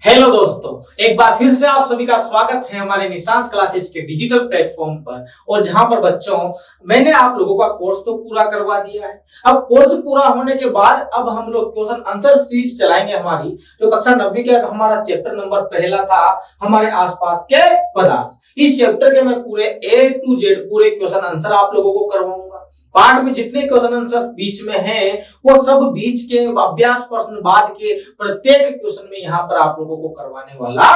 Hello दोस्तों, एक बार फिर से आप सभी का स्वागत है हमारे निशांस क्लासेज के डिजिटल प्लेटफॉर्म पर। और जहां पर बच्चों मैंने आप लोगों का कोर्स तो पूरा करवा दिया है। अब कोर्स पूरा होने के बाद अब हम लोग क्वेश्चन आंसर सीरीज चलाएंगे। हमारी जो कक्षा 9वीं के हमारा चैप्टर नंबर पहला था हमारे आसपास के पदार्थ। इस चैप्टर के मैं पूरे A to Z पूरे क्वेश्चन आंसर आप लोगों को करवाऊंगा। पार्ट में जितने क्वेश्चन आंसर बीच में हैं वो सब बीच के अभ्यास प्रश्न बाद के प्रत्येक क्वेश्चन में यहाँ पर आप लोगों को करवाने वाला।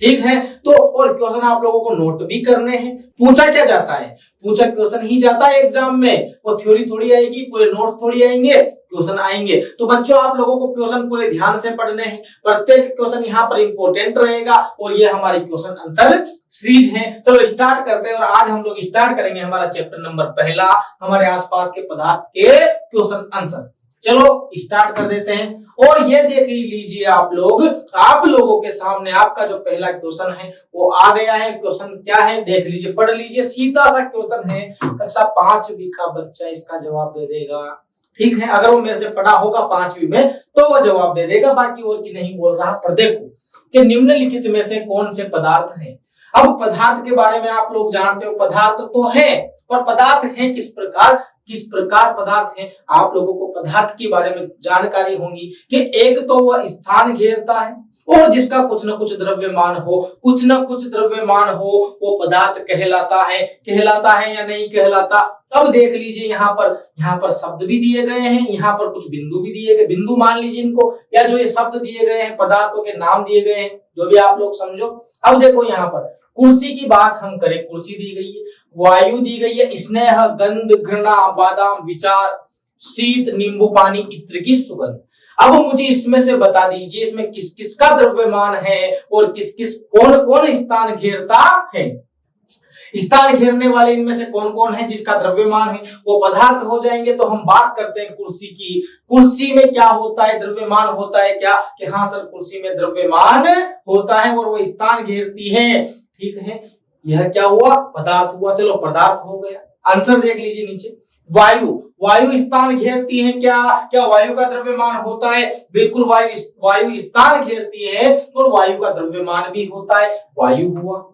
ठीक है, तो और क्वेश्चन आप लोगों को नोट भी करने हैं। पूछा क्या जाता है, पूछा क्वेश्चन ही जाता है एग्जाम में। वो थ्योरी थोड़ी आएगी, पूरे नोट्स थोड़ी आएंगे, क्वेश्चन आएंगे। तो बच्चों आप लोगों को क्वेश्चन पूरे ध्यान से पढ़ने हैं। प्रत्येक क्वेश्चन यहाँ पर इंपॉर्टेंट रहेगा और ये हमारी क्वेश्चन आंसर सीरीज है। चलो स्टार्ट करते हैं। और आज हम लोग स्टार्ट करेंगे हमारा चैप्टर नंबर पहला, हमारे आसपास के पदार्थ के क्वेश्चन आंसर। चलो स्टार्ट कर देते हैं। और ये देख लीजिए आप लोग, आप लोगों के सामने आपका जो पहला क्वेश्चन है वो आ गया है। क्वेश्चन क्या है देख लीजिए, पढ़ लीजिए। सीधा सा क्वेश्चन है, कक्षा 5वीं का बच्चा इसका जवाब दे देगा। ठीक है, अगर वो मेरे से पढ़ा होगा 5वीं में तो वो जवाब दे देगा, बाकी और की नहीं बोल रहा। पर देखो कि निम्नलिखित में से कौन से पदार्थ हैं। अब पदार्थ के बारे में आप लोग जानते हो, पदार्थ तो है पर पदार्थ है किस प्रकार पदार्थ है। आप लोगों को पदार्थ के बारे में जानकारी होगी कि एक तो वह स्थान घेरता है और जिसका कुछ न कुछ द्रव्यमान हो वो पदार्थ कहलाता है या नहीं कहलाता। अब देख लीजिए यहाँ पर शब्द भी दिए गए हैं, यहाँ पर कुछ बिंदु भी दिए गए, बिंदु मान लीजिए इनको, या जो ये शब्द दिए गए हैं पदार्थों के नाम दिए गए हैं, जो भी आप लोग समझो। अब देखो यहाँ पर कुर्सी की बात हम करें, कुर्सी दी गई है, वायु दी गई है, स्नेह, गंध, घृणा, बादाम, विचार, शीत, नींबू पानी, इत्र की सुगंध। अब मुझे इसमें से बता दीजिए इसमें किस किस का द्रव्यमान है और किस किस कौन कौन स्थान घेरता है। स्थान घेरने वाले इनमें से कौन कौन है जिसका द्रव्यमान है वो पदार्थ हो जाएंगे। तो हम बात करते हैं कुर्सी की। कुर्सी में क्या होता है, द्रव्यमान होता है क्या? कि हाँ सर, कुर्सी में द्रव्यमान होता है और वो स्थान घेरती है। ठीक है, यह क्या हुआ? पदार्थ हुआ। चलो पदार्थ हो गया। आंसर देख लीजिए नीचे, वायु स्थान घेरती है क्या? क्या वायु का द्रव्यमान होता है? बिल्कुल, वायु स्थान घेरती है और वायु का द्रव्यमान भी होता है, वायु हुआ।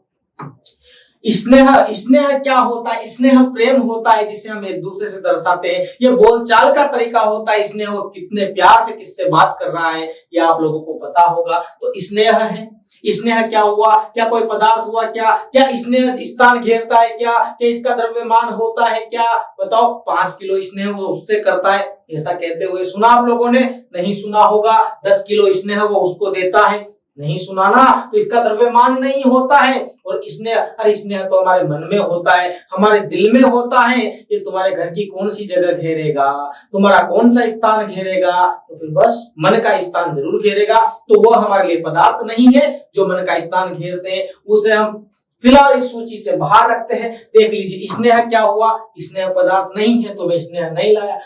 स्नेह क्या होता है? स्नेह प्रेम होता है जिसे हम एक दूसरे से दर्शाते हैं। ये बोलचाल का तरीका होता है। स्नेह वो कितने प्यार से किससे बात कर रहा है ये आप लोगों को पता होगा। तो स्नेह है। स्नेह क्या हुआ? क्या कोई पदार्थ हुआ क्या? क्या स्नेह स्थान घेरता है क्या? क्या इसका द्रव्यमान होता है क्या? बताओ। 5 किलो स्नेह वो उससे करता है, ऐसा कहते हुए सुना आप लोगों ने? नहीं सुना होगा। 10 किलो स्नेह वो उसको देता है, नहीं सुना ना? तो इसका द्रव्यमान नहीं होता है। और स्नेह तो हमारे मन में होता है, हमारे दिल में होता है। ये तुम्हारे घर की कौन सी जगह घेरेगा, तुम्हारा कौन सा स्थान घेरेगा? तो फिर बस मन का स्थान जरूर घेरेगा। तो वो हमारे लिए पदार्थ नहीं है। जो मन का स्थान घेरते हैं उसे हम फिलहाल इस सूची से बाहर रखते हैं। देख लीजिए स्नेह क्या हुआ? स्नेह पदार्थ नहीं है तो मैं स्नेह नहीं लाया।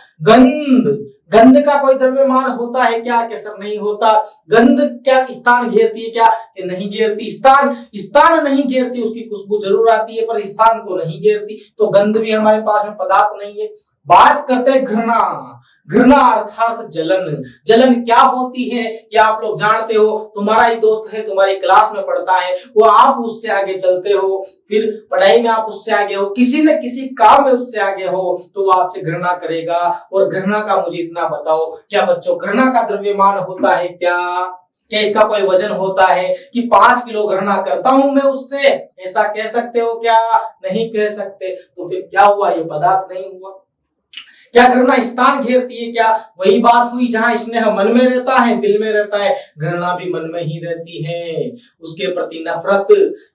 गंध का कोई द्रव्यमान होता है क्या? कि सर नहीं होता। गंध क्या स्थान घेरती है क्या? कि नहीं घेरती। स्थान नहीं घेरती, उसकी खुशबू जरूर आती है पर स्थान को नहीं घेरती। तो गंध भी हमारे पास में पदार्थ नहीं है। बात करते हैं घृणा अर्थात जलन क्या होती है ये आप लोग जानते हो। तुम्हारा ही दोस्त है, तुम्हारी क्लास में पढ़ता है, वो आप उससे आगे चलते हो, फिर पढ़ाई में आप उससे आगे हो, किसी न किसी काम में उससे आगे हो तो वो आपसे घृणा करेगा। और घृणा का मुझे इतना बताओ, क्या बच्चों घृणा का द्रव्यमान होता है क्या? क्या इसका कोई वजन होता है कि 5 किलो घृणा करता हूं मैं उससे, ऐसा कह सकते हो क्या? नहीं कह सकते। तो फिर क्या हुआ? ये पदार्थ नहीं हुआ। क्या घृणा स्थान घेरती है क्या? वही बात हुई, जहां स्नेह मन में रहता है, दिल में रहता है, घृणा भी मन में ही रहती है, उसके प्रति नफरत,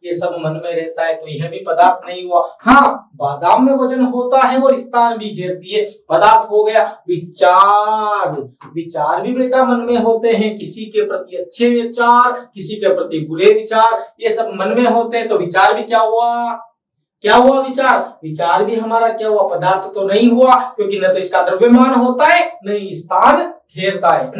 ये सब मन में रहता है। तो यह भी पदार्थ नहीं हुआ। हाँ, बादाम में वजन होता है और स्थान भी घेरती है, पदार्थ हो गया। विचार भी बेटा मन में होते हैं, किसी के प्रति अच्छे विचार, किसी के प्रति बुरे विचार, ये सब मन में होते हैं। तो विचार भी क्या हुआ? विचार भी हमारा क्या हुआ? पदार्थ तो नहीं हुआ, क्योंकि न तो इसका द्रव्यमान होता है, नहीं स्थान घेरता है।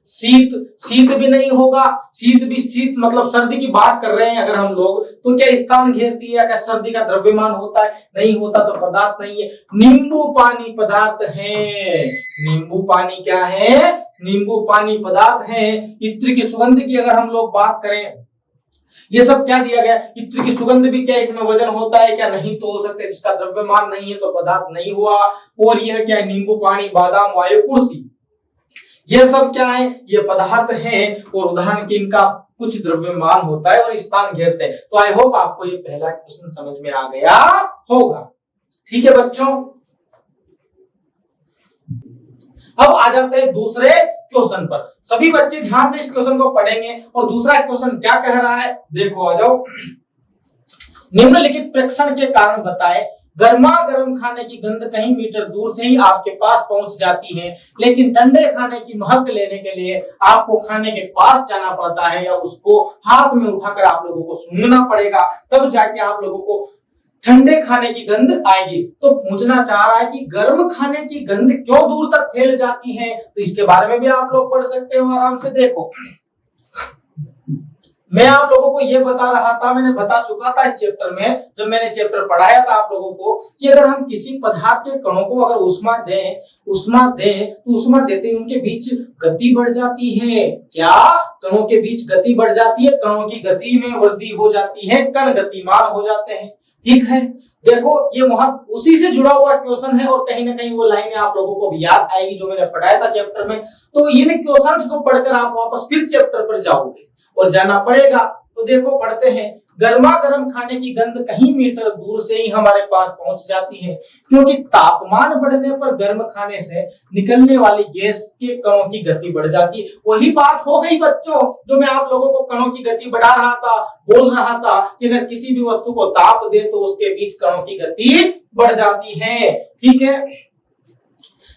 शीत शीत भी नहीं होगा। शीत मतलब सर्दी की बात कर रहे हैं अगर हम लोग, तो क्या स्थान घेरती है? क्या सर्दी का द्रव्यमान होता है? नहीं होता, तो पदार्थ नहीं है। नींबू पानी पदार्थ है। नींबू पानी क्या है? नींबू पानी पदार्थ है। इत्र की सुगंध की अगर हम लोग बात करें, ये सब क्या दिया गया? इत्र की सुगंध भी क्या इसमें वजन होता है? क्या नहीं तोल सकते, जिसका द्रव्यमान नहीं है तो पदार्थ नहीं हुआ। और यह क्या है? नींबू पानी, बादाम, वायु, कुर्सी, ये सब क्या है? ये पदार्थ हैं और उदाहरण के इनका कुछ द्रव्यमान होता है और स्थान घेरते हैं। तो आई होप आपको ये पहला क्वेश्चन समझ में आ गया होगा। ठीक है बच्चों, अब आ जाते हैं दूसरे क्वेश्चन पर। सभी बच्चे ध्यान से इस क्वेश्चन को पढ़ेंगे। और दूसरा क्वेश्चन क्या कह रहा है, देखो आ जाओ। निम्नलिखित प्रेक्षण के कारण बताएं, गर्मा गर्म खाने की गंध कहीं मीटर दूर से ही आपके पास पहुंच जाती है, लेकिन ठंडे खाने की महक लेने के लिए आपको खाने के पास जाना पड़ता है या उसको हाथ में उठाकर आप लोगों को सूंघना पड़ेगा, तब जाके आप लोगों को ठंडे खाने की गंध आएगी। तो पूछना चाह रहा है कि गर्म खाने की गंध क्यों दूर तक फैल जाती है, तो इसके बारे में भी आप लोग पढ़ सकते हो आराम से। देखो, मैं आप लोगों को ये बता रहा था, मैंने बता चुका था इस चैप्टर में, जब मैंने चैप्टर पढ़ाया था आप लोगों को, कि अगर हम किसी पदार्थ के कणों को अगर उष्मा दें तो उष्मा देते ही उनके बीच गति बढ़ जाती है। क्या? कणों के बीच गति बढ़ जाती है, कणों की गति में वृद्धि हो जाती है, कण गतिमान हो जाते हैं। ठीक है, देखो ये वहां उसी से जुड़ा हुआ क्वेश्चन है और कहीं ना कहीं वो लाइनें आप लोगों को भी याद आएगी जो मैंने पढ़ाया था चैप्टर में। तो इन क्वेश्चंस को पढ़कर आप वापस फिर चैप्टर पर जाओगे और जाना पड़ेगा। तो देखो पढ़ते हैं, गर्मा गर्म खाने की गंध कहीं मीटर दूर से ही हमारे पास पहुंच जाती है, क्योंकि तापमान बढ़ने पर गर्म खाने से निकलने वाली गैस के कणों की गति बढ़ जाती है। वही बात हो गई बच्चों जो मैं आप लोगों को कणों की गति बढ़ा रहा था, बोल रहा था कि अगर किसी भी वस्तु को ताप दे तो उसके बीच कणों की गति बढ़ जाती है। ठीक है,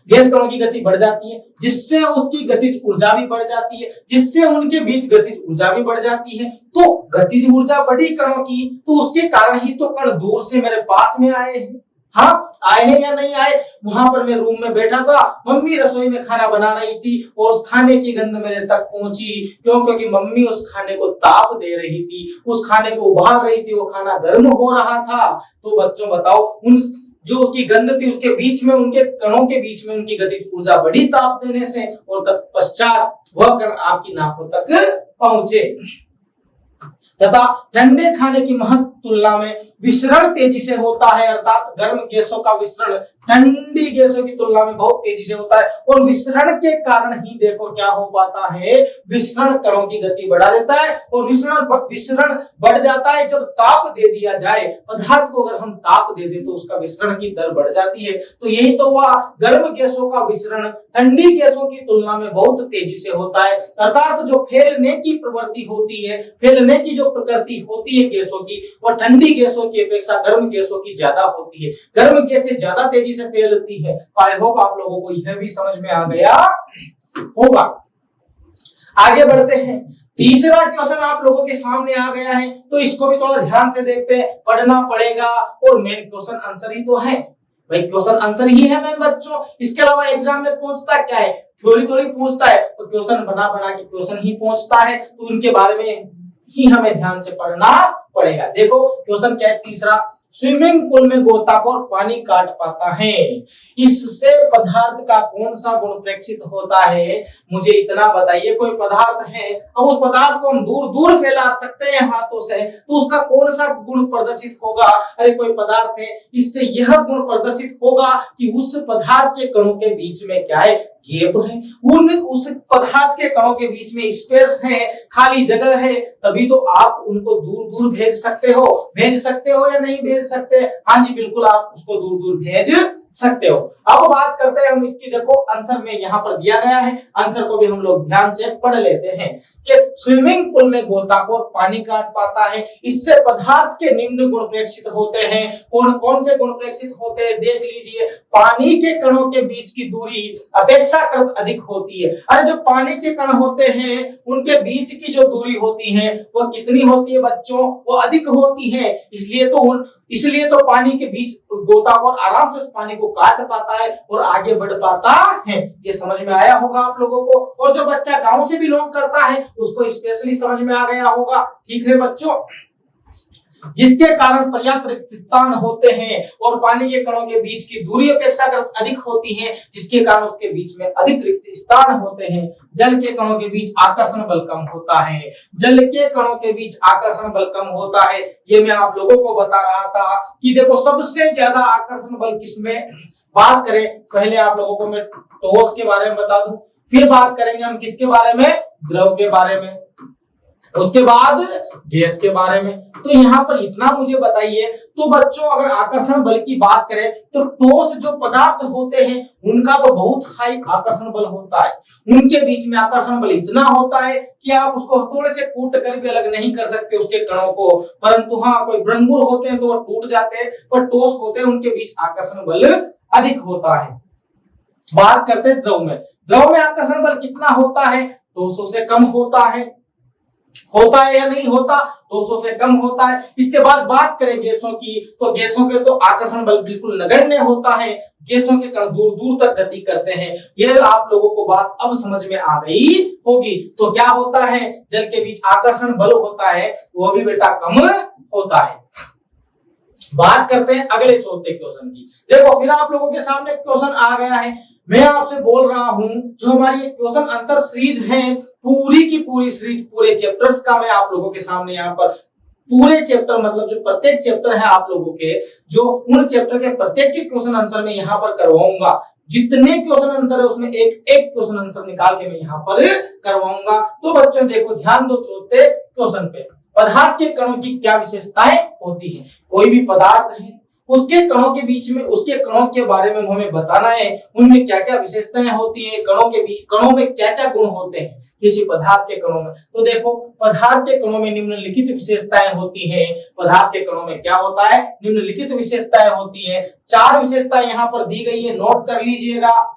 गैस कणों की गति बढ़ जाती है, जिससे उसकी गतिज ऊर्जा भी बढ़ जाती है, जिससे उनके बीच गतिज ऊर्जा भी बढ़ जाती है। तो गतिज ऊर्जा बढ़ी कणों की, तो उसके कारण ही तो कण दूर से मेरे पास में आए हैं। हाँ, आए हैं या नहीं आए? वहां पर मैं रूम में बैठा था, मम्मी रसोई में खाना बना रही थी और उस खाने की गंध मेरे तक पहुंची। क्यों? क्योंकि मम्मी उस खाने को ताप दे रही थी, उस खाने को उबाल रही थी, वो खाना गर्म हो रहा था। तो बच्चों बताओ, उन जो उसकी गंध थी उसके बीच में, उनके कणों के बीच में उनकी गतिज ऊर्जा बढ़ी ताप देने से, और तत्पश्चात वह कण आपकी नाकों तक पहुंचे। तथा ठंडे खाने की महक तुलना में विसरण तेजी से होता है, अर्थात गर्म गैसों का विसरण ठंडी गैसों की तुलना में बहुत तेजी से होता है। और विसरण के कारण ही देखो क्या हो पाता है, विसरण कणों की गति बढ़ा देता है। और विसरण बढ़ जाता है जब ताप दे दिया जाए पदार्थ को, अगर हम ताप दे दे तो उसका विसरण की दर बढ़ जाती है। तो यही तो हुआ, गर्म गैसों का विसरण ठंडी गैसों की तुलना में बहुत तेजी से होता है, अर्थात जो फैलने की प्रवृत्ति होती है, फैलने की जो प्रकृति होती है गैसों की, वह ठंडी गैसों की अपेक्षा गर्म गैसों की ज्यादा होती है। गर्म गैसें ज्यादा तेजी से फैलती है। आई होप आप लोगों को यह भी समझ में आ गया होगा। आगे बढ़ते हैं, तीसरा क्वेश्चन आप लोगों के सामने आ गया है, तो इसको भी थोड़ा ध्यान से देखते हैं, पढ़ना पड़ेगा। और मेन क्वेश्चन आंसर ही तो है भाई, क्वेश्चन आंसर ही है मेन बच्चों। इसके अलावा एग्जाम में पूछता क्या है, थोड़ी थोड़ी पूछता है, तो क्वेश्चन बना बना के क्वेश्चन ही पूछता है, तो उनके बारे में ही हमें ध्यान से पढ़ना पड़ेगा। देखो क्वेश्चन क्या है तीसरा, स्विमिंग पूल में गोताखोर पानी काट पाता है, इससे पदार्थ का कौन सा गुण प्रेक्षित होता है? मुझे इतना बताइए, कोई पदार्थ है, अब उस पदार्थ को हम दूर दूर फैला सकते हैं हाथों से, तो उसका कौन सा गुण प्रदर्शित होगा? अरे कोई पदार्थ है, इससे यह गुण प्रदर्शित होगा कि उस पदार्थ के कणों के बीच में क्या है, गैप है, उस पदार्थ के कणों के बीच में स्पेस है, खाली जगह है, तभी तो आप उनको दूर दूर भेज सकते हो या नहीं भेज सकते? हाँ जी बिल्कुल, आप उसको दूर दूर भेज सकते हो। अब बात करते हैं हम इसकी, देखो आंसर में यहाँ पर दिया गया है, आंसर को भी हम लोग ध्यान से पढ़ लेते हैं कि स्विमिंग पूल में गोताखोर पानी काट पाता है, इससे पदार्थ के निम्न गुण प्रेक्षित होते हैं। कौन कौन से गुण प्रेक्षित होते हैं देख लीजिए। पानी के कणों के बीच की दूरी अपेक्षाकृत अधिक होती है। अरे जो पानी के कण होते हैं उनके बीच की जो दूरी होती है वह कितनी होती है बच्चों? वो अधिक होती है। इसलिए तो पानी के बीच गोताखोर आराम से उस पानी को काट पाता है और आगे बढ़ पाता है। ये समझ में आया होगा आप लोगों को। और जो बच्चा गांव से बिलोंग करता है उसको स्पेशली समझ में आ गया होगा। ठीक है बच्चों, जिसके कारण पर्याप्त रिक्त स्थान होते हैं और पानी के कणों के बीच की दूरी अपेक्षाकृत अधिक होती है, जिसके कारण उसके बीच में अधिक रिक्त स्थान होते हैं। जल के कणों के बीच आकर्षण बल कम होता है। जल के कणों के बीच आकर्षण बल कम होता है। ये मैं आप लोगों को बता रहा था कि देखो सबसे ज्यादा आकर्षण बल किसमें। बात करें पहले आप लोगों को मैं ठोस के बारे में बता दूं, फिर बात करेंगे हम किसके बारे में, द्रव के बारे में, उसके बाद गैस के बारे में। तो यहाँ पर इतना मुझे बताइए। तो बच्चों अगर आकर्षण बल की बात करें तो ठोस जो पदार्थ होते हैं उनका तो बहुत हाई आकर्षण बल होता है। उनके बीच में आकर्षण बल इतना होता है कि आप उसको थोड़े से कूट कर भी अलग नहीं कर सकते उसके कणों को। परंतु हाँ, कोई भंगुर होते हैं तो वो टूट जाते हैं, पर ठोस होते हैं उनके बीच आकर्षण बल अधिक होता है। बात करते हैं द्रव में। द्रव में आकर्षण बल कितना होता है, 200 से कम होता है या नहीं होता, 200 से कम होता है। इसके बाद बात करें गैसों की, तो गैसों के तो आकर्षण बल बिल्कुल नगण्य होता है। गैसों के कण दूर दूर तक गति करते हैं। यह आप लोगों को बात अब समझ में आ गई होगी। तो क्या होता है, जल के बीच आकर्षण बल होता है, वो भी बेटा कम होता है। बात करते हैं अगले चौथे क्वेश्चन की। देखो फिर आप लोगों के सामने क्वेश्चन आ गया है। मैं आपसे बोल रहा हूं जो हमारी ये क्वेश्चन आंसर सीरीज है, पूरी की पूरी सीरीज, पूरे चैप्टर्स का मैं आप लोगों के सामने यहाँ पर पूरे चैप्टर मतलब जो प्रत्येक चैप्टर है आप लोगों के, जो उन चैप्टर के प्रत्येक के क्वेश्चन आंसर मैं यहाँ पर करवाऊंगा। जितने क्वेश्चन आंसर है उसमें एक एक क्वेश्चन आंसर निकाल के मैं यहाँ पर करवाऊंगा। तो बच्चों देखो ध्यान दो चौथे क्वेश्चन पे। पदार्थ के कणों की क्या विशेषताएं होती है। कोई भी पदार्थ है उसके कणों के बीच में, उसके कणों के बारे में हमें बताना है, उनमें क्या क्या विशेषताएं होती हैं, कणों के बीच, कणों में क्या क्या गुण होते हैं किसी पदार्थ के कणों में। तो देखो पदार्थ के कणों में निम्नलिखित विशेषताएं होती हैं। पदार्थ के कणों में क्या होता है, निम्नलिखित विशेषताएं होती है। 4 विशेषताएं यहाँ पर दी गई है, नोट कर लीजिएगा।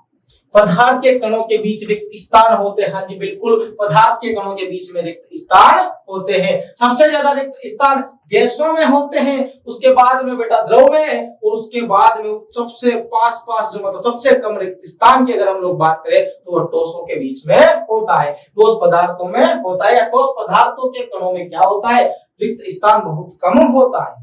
पदार्थ के कणों के बीच रिक्त स्थान होते हैं। हाँ जी बिल्कुल, पदार्थ के कणों के बीच में रिक्त स्थान होते हैं। सबसे ज्यादा रिक्त स्थान गैसों में होते हैं, उसके बाद में बेटा द्रव में, और उसके बाद में सबसे पास जो मतलब सबसे कम रिक्त स्थान की अगर हम लोग बात करें तो वो ठोसों के बीच में होता है, ठोस पदार्थों में होता है। या ठोस पदार्थों के कणों में क्या होता है, रिक्त स्थान बहुत कम होता है।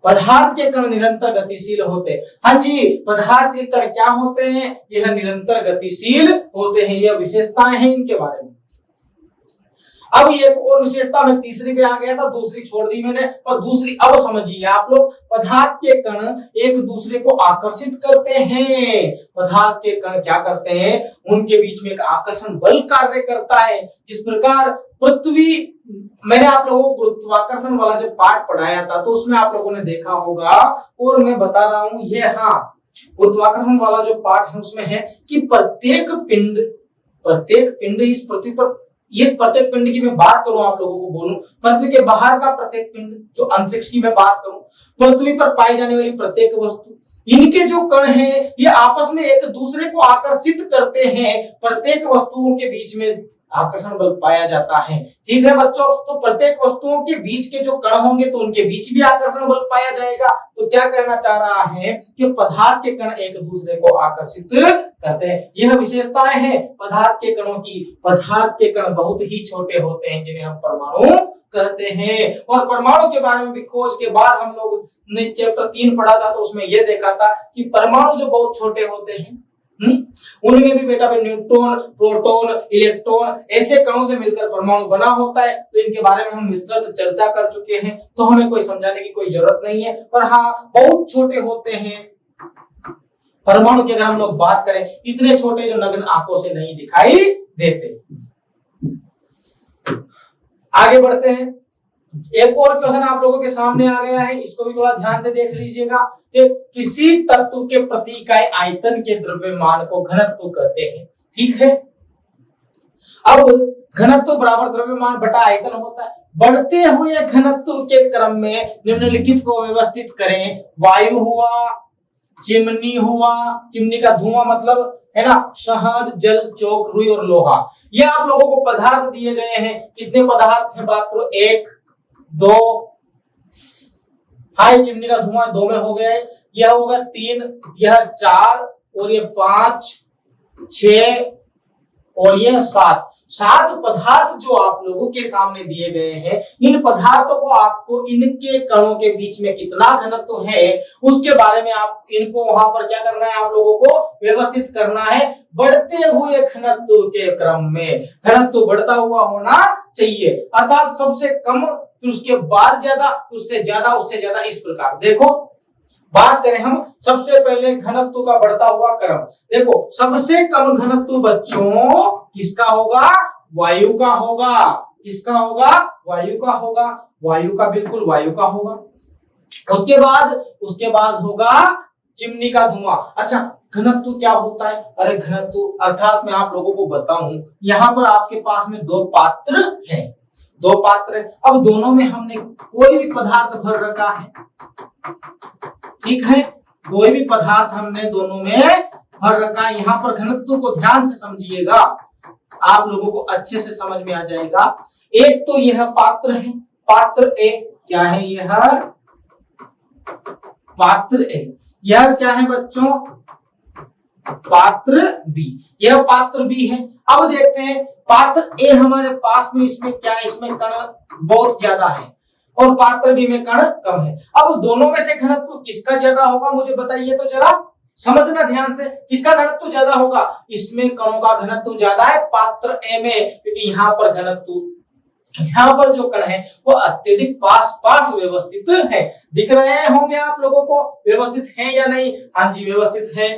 पदार्थ के कण निरंतर गतिशील होते हैं। हाँ जी, पदार्थ के कण क्या होते हैं, यह निरंतर गतिशील होते हैं। यह विशेषताएं हैं इनके बारे में। अब एक और विशेषता में तीसरी पे आ गया था, दूसरी छोड़ दी मैंने, और दूसरी अब समझिए आप लोग। पदार्थ के कण एक दूसरे को आकर्षित करते हैं। पदार्थ के कण क्या करते हैं, उनके बीच में एक आकर्षण बल कार्य करता है। जिस प्रकार पृथ्वी, मैंने आप लोगों को गुरुत्वाकर्षण वाला जब पाठ पढ़ाया था तो उसमें आप लोगों ने देखा होगा, और मैं बता रहा हूं ये, हाँ गुरुत्वाकर्षण वाला जो पाठ है उसमें है कि प्रत्येक पिंड इस पृथ्वी पर, इस प्रत्येक पिंड की मैं बात करूं आप लोगों को बोलूं, पृथ्वी के बाहर का प्रत्येक पिंड, जो अंतरिक्ष की मैं बात करूं, पृथ्वी पर पाई जाने वाली प्रत्येक वस्तु, इनके जो कण हैं ये आपस में एक दूसरे को आकर्षित करते हैं। प्रत्येक वस्तुओं के बीच में आकर्षण बल पाया जाता है। ठीक है बच्चों, तो प्रत्येक वस्तुओं के बीच के जो कण होंगे तो उनके बीच भी आकर्षण बल पाया जाएगा। तो क्या कहना चाह रहा है कि पदार्थ के कण एक दूसरे को आकर्षित करते हैं। यह विशेषताएं हैं पदार्थ के कणों की। पदार्थ के कण बहुत ही छोटे होते हैं जिन्हें हम परमाणु कहते हैं। और परमाणु के बारे में भी खोज के बाद हम लोग ने चैप्टर 3 पढ़ा था, तो उसमें यह देखा था कि परमाणु जो बहुत छोटे होते हैं, उनमें भी बेटा न्यूट्रॉन, प्रोटॉन, इलेक्ट्रॉन ऐसे कणों से मिलकर परमाणु बना होता है। तो इनके बारे में हम विस्तृत चर्चा कर चुके हैं, तो हमें कोई समझाने की कोई जरूरत नहीं है। पर हाँ, बहुत छोटे होते हैं परमाणु की। अगर हम लोग बात करें, इतने छोटे जो नग्न आंखों से नहीं दिखाई देते। आगे बढ़ते हैं। एक और क्वेश्चन आप लोगों के सामने आ गया है, इसको भी थोड़ा ध्यान से देख लीजिएगा कि किसी तत्व के प्रति इकाई आयतन के द्रव्यमान को घनत्व कहते हैं। ठीक है, अब घनत्व बराबर द्रव्यमान बटा आयतन होता है। बढ़ते हुए घनत्व के क्रम में निम्नलिखित को व्यवस्थित करें। वायु हुआ, चिमनी हुआ, चिमनी का धुआं मतलब है ना, शहद, जल, चौक, रुई और लोहा। ये आप लोगों को पदार्थ दिए गए हैं। कितने पदार्थ हैं बात करो, 1 2, हाय चिमनी का धुआं 2 में हो गया है। यह होगा 3, यह 4 और ये 5, 6 और ये 7। 7 पदार्थ जो आप लोगों के सामने दिए गए हैं, इन पदार्थों को आपको इनके कणों के बीच में कितना घनत्व है उसके बारे में आप इनको वहां पर क्या करना है, आप लोगों को व्यवस्थित करना है बढ़ते हुए घनत्व के क्रम में। घनत्व बढ़ता हुआ होना चाहिए, अर्थात सबसे कम, फिर उसके बाद ज्यादा, उससे ज्यादा, उससे ज्यादा, इस प्रकार। देखो बात करें हम सबसे पहले घनत्व का बढ़ता हुआ क्रम। देखो सबसे कम घनत्व बच्चों किसका होगा, वायु का होगा। किसका होगा, वायु का होगा। वायु का, बिल्कुल वायु का होगा। उसके बाद होगा चिमनी का धुआं। अच्छा घनत्व क्या होता है, अरे घनत्व अर्थात मैं आप लोगों को बताऊं, यहाँ पर आपके पास में 2 पात्र हैं, 2 पात्र है। अब दोनों में हमने कोई भी पदार्थ भर रखा है, ठीक है, कोई भी पदार्थ हमने दोनों में भर रखा है। यहाँ पर घनत्व को ध्यान से समझिएगा, आप लोगों को अच्छे से समझ में आ जाएगा। एक तो यह पात्र है, पात्र ए, क्या है यह, पात्र ए। यह क्या है बच्चों, पात्र बी, यह पात्र बी है। अब देखते हैं पात्र ए हमारे पास में, इसमें क्या है, इसमें कण बहुत ज्यादा है और पात्र बी में कण कम है। अब दोनों में से घनत्व किसका ज्यादा होगा, मुझे बताइए तो जरा, समझना ध्यान से, किसका घनत्व ज्यादा होगा। इसमें कणों का घनत्व ज्यादा है पात्र ए में, क्योंकि यहाँ पर घनत्व, यहाँ पर जो कण है वो अत्यधिक पास पास व्यवस्थित है। दिख रहे होंगे आप लोगों को, व्यवस्थित है या नहीं, हाँ जी व्यवस्थित है।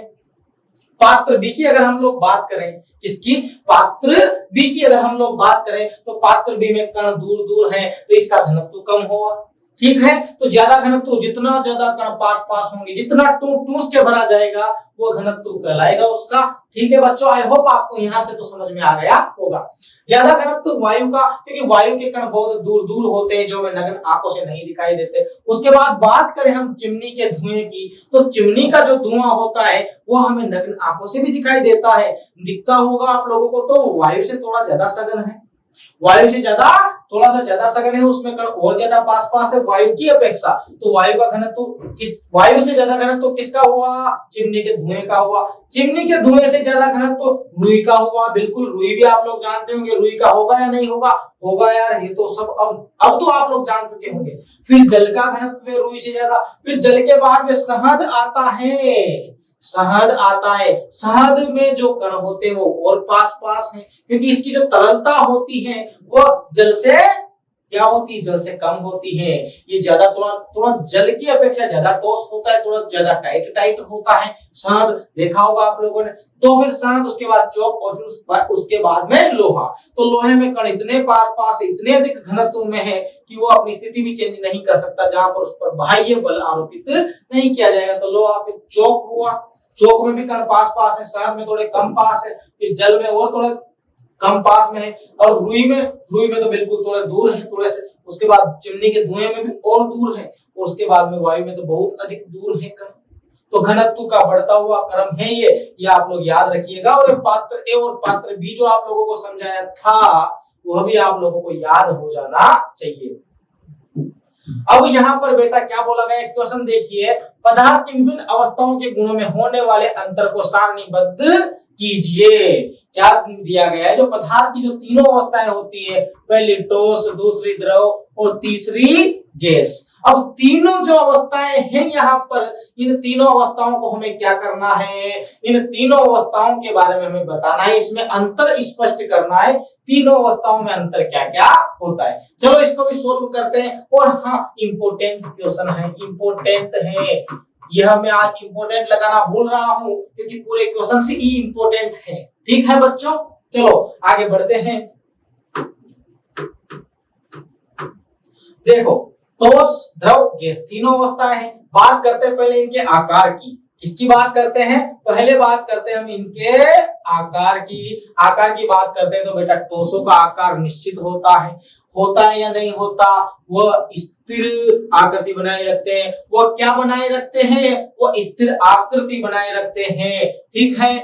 पात्र बी की अगर हम लोग बात करें, किसकी, पात्र बी की अगर हम लोग बात करें तो पात्र बी में कण दूर दूर है तो इसका घनत्व कम होगा, ठीक है। तो ज्यादा घनत्व, जितना ज्यादा कण पास पास होंगे, जितना टूस के भरा जाएगा वो घनत्व कहलाएगा उसका, ठीक है बच्चों। आई होप आपको यहाँ से तो समझ में आ गया होगा। ज्यादा घनत्व वायु का, क्योंकि वायु के कण बहुत दूर दूर होते हैं जो हमें नग्न आंखों से नहीं दिखाई देते। उसके बाद बात करें हम चिमनी के धुएं की, तो चिमनी का जो धुआं होता है वो हमें नग्न आंखों से भी दिखाई देता है, दिखता होगा आप लोगों को। तो वायु से थोड़ा ज्यादा सघन है, वायु से ज्यादा, थोड़ा सा ज्यादा सघन है, उसमें कण और ज्यादा पास पास है वायु की अपेक्षा। तो वायु का घनत्व किस, वायु से ज्यादा घनत्व किसका हुआ, चिमनी के धुएं का हुआ। चिमनी के धुएं से ज्यादा घनत्व रुई का हुआ, बिल्कुल रुई भी आप लोग जानते होंगे, रुई का होगा या नहीं होगा, होगा यार, ये तो सब अब तो आप लोग जान चुके होंगे। फिर जल का घनत्व है रुई से ज्यादा। फिर जल के बाद में शहद आता है, शहद आता है। शहद में जो कण होते हैं वो और पास पास हैं, क्योंकि इसकी जो तरलता होती है वो जल से क्या होती है, जल से कम होती है। ये ज्यादा थोड़ा जल की अपेक्षा ज्यादा ठोस होता है, थोड़ा ज्यादा टाइट होता है शहद, देखा होगा आप लोगों ने। तो फिर शहद, उसके बाद चौक और फिर उसके बाद में लोहा। तो लोहे में कण इतने पास पास है, इतने अधिक घनत्व में है कि वो अपनी स्थिति भी चेंज नहीं कर सकता जहां पर उस पर बाह्य बल आरोपित नहीं किया जाएगा। तो लोहा। फिर चौक हुआ, चौक में भी कण पास पास है, शहद में थोड़े कम पास है, फिर जल में और थोड़ा कम पास में है, और रुई में तो बिल्कुल थोड़े दूर है, थोड़े से। उसके बाद चिमनी के धुएं में भी और दूर है, और उसके बाद में वायु में तो बहुत अधिक दूर है कण। तो घनत्व का बढ़ता हुआ क्रम है ये आप लोग याद रखिएगा। और पात्र ए और पात्र बी जो आप लोगों को समझाया था वह भी आप लोगों को याद हो जाना चाहिए। अब यहाँ पर बेटा क्या बोला गया, क्वेश्चन देखिए, पदार्थ की विभिन्न अवस्थाओं के गुणों में होने वाले अंतर को सारणीबद्ध कीजिए। क्या दिया गया है, जो पदार्थ की जो तीनों अवस्थाएं होती है, पहली ठोस, दूसरी द्रव और तीसरी गैस। अब तीनों जो अवस्थाएं हैं यहाँ पर, इन तीनों अवस्थाओं को हमें क्या करना है, इन तीनों अवस्थाओं के बारे में हमें बताना है, इसमें अंतर स्पष्ट करना है, तीनों अवस्थाओं में अंतर क्या क्या होता है। चलो इसको भी सोल्व करते हैं। और हाँ, इंपोर्टेंट क्वेश्चन है, इंपोर्टेंट है, यह मैं आज इंपोर्टेंट लगाना भूल रहा हूं क्योंकि पूरे क्वेश्चन से ही इंपोर्टेंट है, ठीक है बच्चों। चलो आगे बढ़ते हैं। देखो, ठोस, द्रव, गैस, तीनों अवस्थाएं हैं। बात करते हैं पहले इनके आकार की। किसकी बात करते हैं, पहले बात करते हैं हम इनके आकार की बात करते हैं। तो बेटा ठोसों का आकार निश्चित होता है या नहीं होता, वह स्थिर आकृति बनाए रखते हैं। वो क्या बनाए रखते हैं, वो स्थिर आकृति बनाए रखते हैं, ठीक है।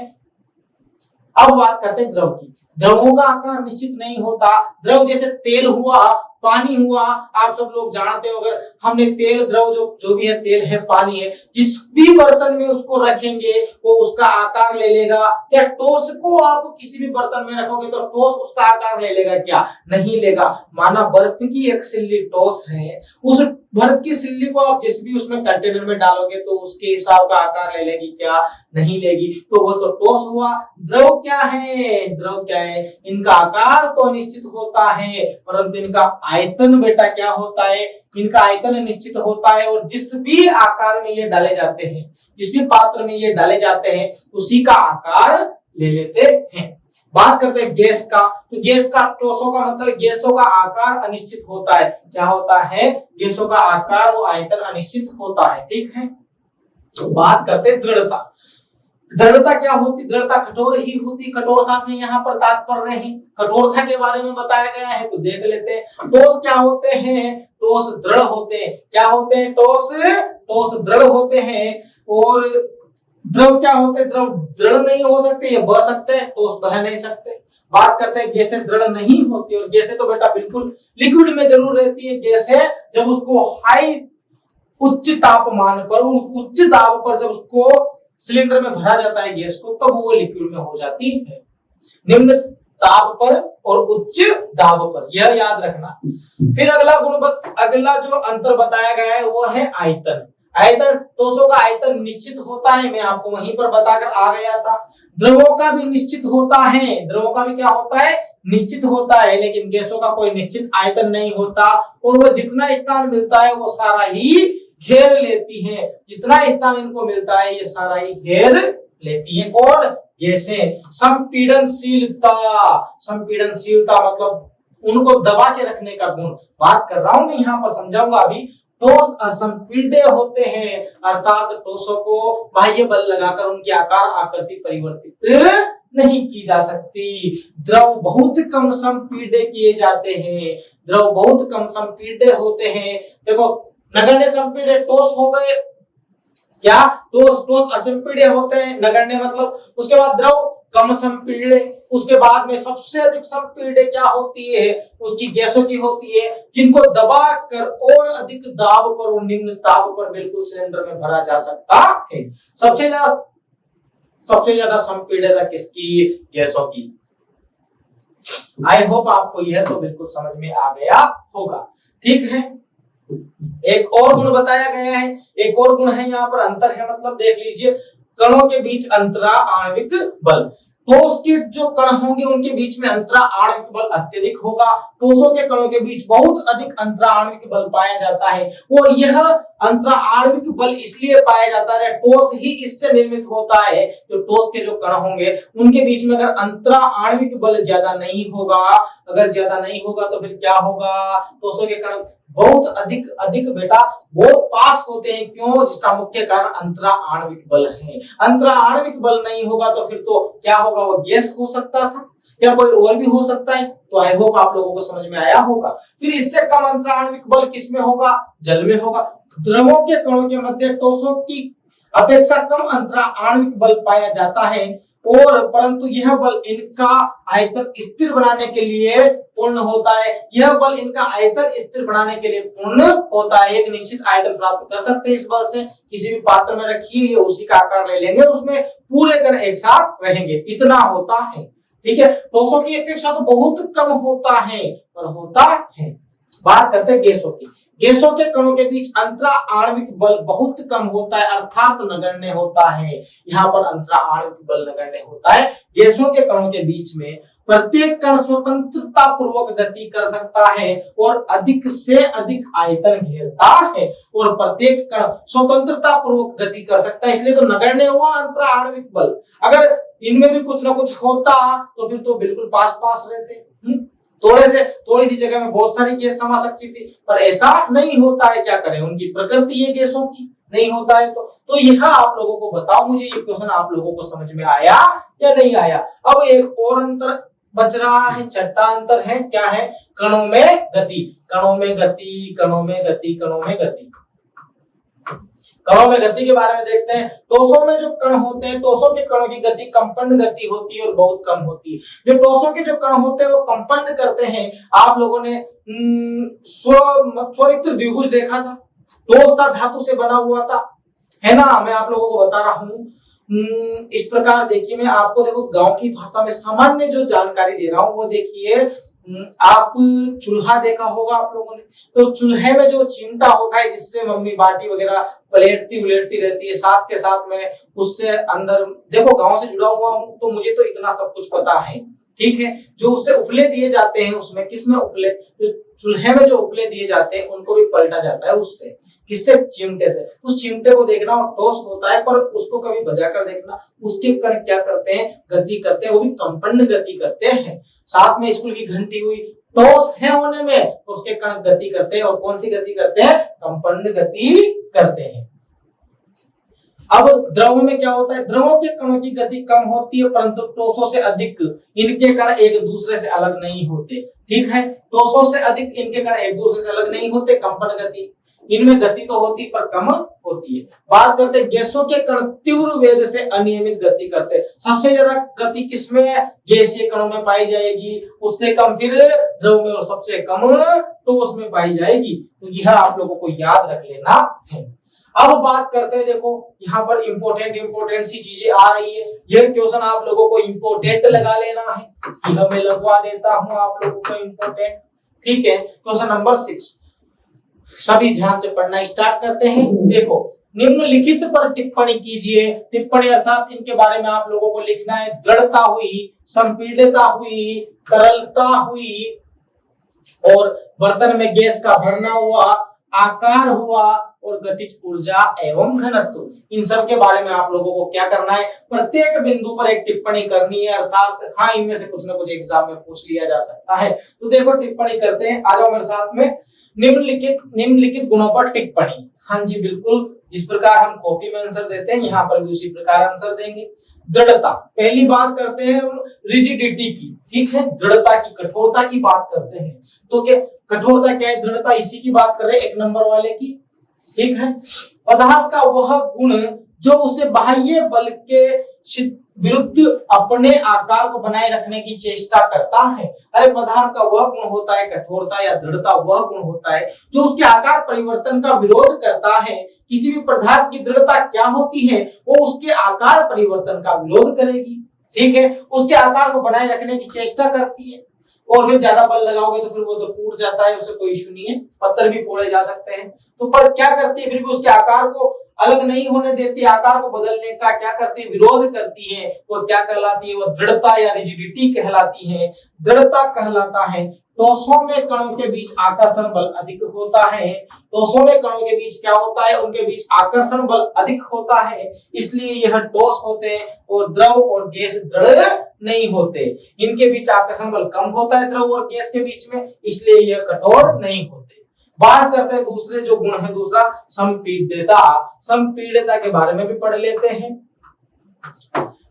अब बात करते हैं द्रव की। द्रवों का आकार निश्चित नहीं होता। द्रव जैसे तेल हुआ, पानी हुआ, आप सब लोग जानते हो, अगर हमने तेल द्रव जो भी है, तेल है, पानी है, जिस भी बर्तन में उसको रखेंगे वो उसका आकार ले लेगा। क्या टॉस को आप किसी भी बर्तन में रखोगे तो टॉस उसका आकार ले लेगा? क्या नहीं लेगा। माना बर्फ की एक सिल्ली टॉस है, उस बर्फ की सिल्ली को आप जिस भी उसमें कंटेनर में डालोगे तो उसके हिसाब का आकार ले लेगी? क्या नहीं लेगी। तो वो तो टॉस हुआ। द्रव क्या है? द्रव क्या है? इनका आकार तो निश्चित होता है, परंतु इनका आयतन बेटा क्या होता है? इनका आयतन निश्चित होता है, और जिस भी आकार में ये डाले जाते हैं, जिस भी पात्र में ये डाले जाते हैं, उसी का आकार ले लेते हैं। बात करते हैं गैस का, तो गैस का टॉसों का मतलब गैसों का आकार अनिश्चित होता है। क्या होता है? गैसों का आकार वो आयतन अनिश्चित होता है। ठीक है। बात करते हैं दृढ़ता। दृढ़ता क्या होती? दृढ़ता कठोर ही होती। कठोरता से यहाँ पर तात्पर्य है, कठोरता के बारे में बताया गया है, तो देख लेते हैं। टॉस क्या होते हैं? टॉस दृढ़ होते हैं। क्या होते हैं? टॉस दृढ़ होते हैं। और द्रव क्या होते हैं? द्रव दृढ़ नहीं हो सकते, ये बह सकते हैं, टॉस बह नहीं सकते। बात करते हैं गैसें दृढ़ नहीं होती, और गैसें तो बेटा बिल्कुल लिक्विड में जरूर रहती है। गैसें जब उसको हाई उच्च तापमान पर, उच्च दाब पर जब उसको सिलेंडर में भरा जाता है गैस को, तब वो लिक्विड में हो जाती है। निम्न ताप पर और उच्च दाब पर, यह याद रखना। फिर अगला जो अंतर बताया गया है वो है आयतन। आयतन, टॉसों का आयतन निश्चित होता है, मैं आपको वहीं पर बताकर आ गया था। द्रवों का भी निश्चित होता है, द्रवों का भी क्या होता है? निश्चित होता है, लेकिन गैसों का कोई निश्चित आयतन नहीं होता, और वो जितना स्थान मिलता है वो सारा ही घेर लेती है। जितना स्थान इनको मिलता है ये सारा ही घेर लेती है। कौन? गैसें। संपीड़नशीलता, संपीड़नशीलता मतलब उनको दबा के रखने का गुण बात कर रहा हूं मैं, यहाँ पर समझाऊंगा अभी। टॉस असंपीड्य होते हैं, अर्थात टॉसों को बाह्य बल लगाकर उनकी आकार आकृति परिवर्तित नहीं की जा सकती। द्रव बहुत कम संपीड्य किए जाते हैं, द्रव बहुत कम संपीड्य होते हैं। देखो, नगण्य संपीड्य टॉस हो गए, क्या टॉस असंपीड्य होते हैं, नगण्य मतलब। उसके बाद द्रव कम संपीड्य, उसके बाद में सबसे अधिक संपीड्य क्या होती है? उसकी गैसों की होती है, जिनको दबा कर और अधिक दाब पर और निम्न ताप पर बिल्कुल सिलेंडर में भरा जा सकता है। सबसे ज्यादा संपीड्यता किसकी? गैसों की। आई होप आपको यह तो बिल्कुल समझ में आ गया होगा। ठीक है। एक और गुण बताया गया है, एक और गुण है यहाँ पर, अंतर है मतलब देख लीजिए, कणों के बीच अंतरा आणविक बल। ठोस के जो कण होंगे उनके बीच में अंतरा आणविक बल अत्यधिक होगा। ठोसों के कणों के बीच बहुत अधिक अंतरा आणविक बल पाया जाता है, और यह अंतरा आणविक बल इसलिए पाया जाता है, ठोस ही इससे निर्मित होता है। जो ठोस के जो कण होंगे उनके बीच में अगर अंतरा आणविक बल ज्यादा नहीं होगा, अगर ज्यादा नहीं होगा तो फिर क्या होगा? ठोसों के कण बहुत अधिक अधिक बेटा बहुत पास होते हैं। क्यों? जिसका मुख्य कारण अंतरा आणविक बल है। अंतरा आणविक बल नहीं होगा तो फिर तो क्या होगा? वो गैस हो सकता था या कोई और भी हो सकता है। तो आई होप आप लोगों को समझ में आया होगा। फिर इससे कम अंतरा आणविक बल किसमें होगा? जल में होगा। द्रवों के कणों के मध्य ठोसों की अपेक्षा कम अंतरा आणविक बल पाया जाता है, और परंतु यह बल इनका आयतन स्थिर बनाने के लिए पूर्ण होता है। यह बल इनका आयतन स्थिर बनाने के लिए पूर्ण होता है। एक निश्चित आयतन प्राप्त कर सकते हैं इस बल से। किसी भी पात्र में रखिए, ये उसी का आकार ले लेंगे, उसमें पूरे कण एक साथ रहेंगे, इतना होता है। ठीक है। ठोसों की अपेक्षा तो बहुत कम होता है, पर होता है। बात करते हैं गैसों की। गैसों के कणों के बीच अंतरा आणविक बल बहुत कम होता है, अर्थात नगण्य होता है। यहाँ पर अंतरा आणविक बल नगण्य होता है। गैसों के कणों के बीच में प्रत्येक कण स्वतंत्रता पूर्वक गति कर सकता है और अधिक से अधिक आयतन घेरता है, और प्रत्येक कण स्वतंत्रता पूर्वक गति कर सकता है, इसलिए तो नगण्य हुआ अंतरा आणविक बल। अगर इनमें भी कुछ ना कुछ होता तो फिर तो बिल्कुल पास पास रहते। थोड़ी सी जगह में बहुत सारी गैस समा सकती थी, पर ऐसा नहीं होता है। क्या करें, उनकी प्रकृति है गैसों की, नहीं होता है। तो यह आप लोगों को बताओ, मुझे ये क्वेश्चन आप लोगों को समझ में आया या नहीं आया? अब एक और अंतर बच रहा है, छठा अंतर है, क्या है? कणों में गति। कणों में गति, कणों में गति, कणों में गति। कणों में गति के बारे में देखते हैं। ठोसों में जो कण होते हैं, ठोसों के कणों की गति कंपन गति होती है और बहुत कम होती है। जो ठोसों के जो कण होते हैं वो कंपन करते हैं। आप लोगों ने स्वरिक्त द्विभुज देखा था, ठोस था, धातु से बना हुआ था, है ना। मैं आप लोगों को बता रहा हूं इस प्रकार। देखिए मैं आपको देखो गांव की भाषा में सामान्य जो जानकारी दे रहा हूं वो देखिए। आप चूल्हा देखा होगा आप लोगों ने, तो चूल्हे में जो चिमटा होता है जिससे मम्मी बाटी वगैरह पलेटती उलेटती रहती है, साथ के साथ में उससे अंदर देखो गांव से जुड़ा हुआ हूं तो मुझे तो इतना सब कुछ पता है, ठीक है। जो उससे उपले दिए जाते हैं, उसमें किसमें उपले, जो चूल्हे में जो उपले दिए जाते हैं उनको भी पलटा जाता है उससे, किससे, चिमटे से। उस चिमटे को देखना और ठोस होता है, पर उसको कभी बजा कर देखना, उसके कण क्या करते हैं, गति करते हैं, वो भी कंपन गति करते हैं। साथ में स्कूल की घंटी हुई, ठोस है होने में तो उसके कण गति करते हैं, और कौन सी गति करते हैं, कंपन गति करते हैं। अब द्रव में क्या होता है, द्रवों के कणों की गति कम होती है, परंतु ठोसों से अधिक इनके कण एक दूसरे से अलग नहीं होते, ठीक है। ठोसों से अधिक इनके कण एक दूसरे से अलग नहीं होते, कंपन गति, इनमें गति तो होती पर कम होती है। बात करते हैं गैसों के कण तीव्र वेग से अनियमित गति करते हैं। सबसे ज्यादा गति किसमें, गैसीय कणों में पाई जाएगी, उससे कम फिर द्रव में, और सबसे कम ठोस में पाई जाएगी। तो यह आप लोगों को याद रख लेना है। अब बात करते हैं, देखो यहाँ पर इंपोर्टेंट सी चीजें आ रही है। यह क्वेश्चन आप लोगों को इंपोर्टेंट लगा लेना है, यह मैं लगवा देता हूं आप लोगों को इंपोर्टेंट, ठीक है। क्वेश्चन नंबर 6, सभी ध्यान से पढ़ना स्टार्ट करते हैं। देखो, निम्नलिखित पर टिप्पणी कीजिए। टिप्पणी अर्थात इनके बारे में आप लोगों को लिखना है। दृढ़ता हुई, संपीड़ितता हुई, तरलता हुई, और बर्तन में गैस का भरना हुआ, आकार हुआ, और गतिज ऊर्जा एवं घनत्व, इन सब के बारे में आप लोगों को क्या करना है, प्रत्येक बिंदु पर एक टिप्पणी करनी है। अर्थात हाँ, इनमें से कुछ ना कुछ एग्जाम में पूछ लिया जा सकता है। तो देखो टिप्पणी करते हैं, आ जाओ मेरे साथ में। निम्नलिखित गुणों पर टिप्पणी। हाँ जी बिल्कुल, जिस प्रकार हम कॉपी में आंसर देते हैं यहाँ पर भी उसी प्रकार आंसर देंगे। दृढ़ता, पहली बात करते हैं हम रिजिडिटी की, ठीक है, दृढ़ता की, कठोरता की बात करते हैं। तो क्या कठोरता क्या है, दृढ़ता इसी की बात कर रहे हैं, एक नंबर वाले की, ठीक है। पदार्थ का वह गुण जो उसे बाह्य बल के विरुद्ध अपने आकार को बनाए रखने की चेष्टा करता है। अरे पदार्थ का वह गुण होता है कठोरता या दृढ़ता, वह गुण होता है जो उसके आकार परिवर्तन का विरोध करता है। किसी भी पदार्थ की दृढ़ता क्या होती है, वो उसके आकार परिवर्तन का विरोध करेगी, ठीक है, उसके आकार को बनाए रखने की चेष्टा करती है। और फिर ज्यादा बल लगाओगे तो फिर वो तो टूट जाता है, उससे कोई इशू नहीं है, पत्थर भी फोड़े जा सकते हैं। तो पर क्या करती है, फिर भी उसके आकार को अलग नहीं होने देती, आकार को बदलने का क्या करती है, विरोध करती है। वो क्या कहलाती है, वो दृढ़ता या रिजिडिटी कहलाती है। दृढ़ता कहलाता है ठोसों में कणों के बीच आकर्षण बल अधिक होता है। ठोसों में कणों के बीच क्या होता है, उनके बीच आकर्षण बल अधिक होता है, इसलिए यह ठोस होते हैं। और द्रव और गैस दृढ़ नहीं होते, इनके बीच आकर्षण बल कम होता है द्रव और गैस के बीच में, इसलिए यह कठोर नहीं होते। बात करते हैं दूसरे जो गुण है, दूसरा संपीड्यता। संपीड्यता के बारे में भी पढ़ लेते हैं।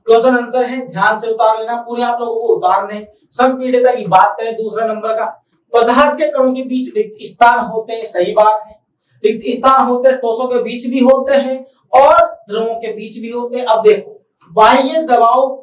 क्वेश्चन आंसर है, ध्यान से उतार लेना, पूरे आप लोगों को उतारने। संपीड्यता की बात करें दूसरे नंबर का, पदार्थ के कणों के बीच रिक्त स्थान होते हैं, सही बात है, रिक्त स्थान होते हैं, ठोसों के बीच भी होते हैं और द्रवों के बीच भी होते हैं। अब देखो, बाह्य दबाव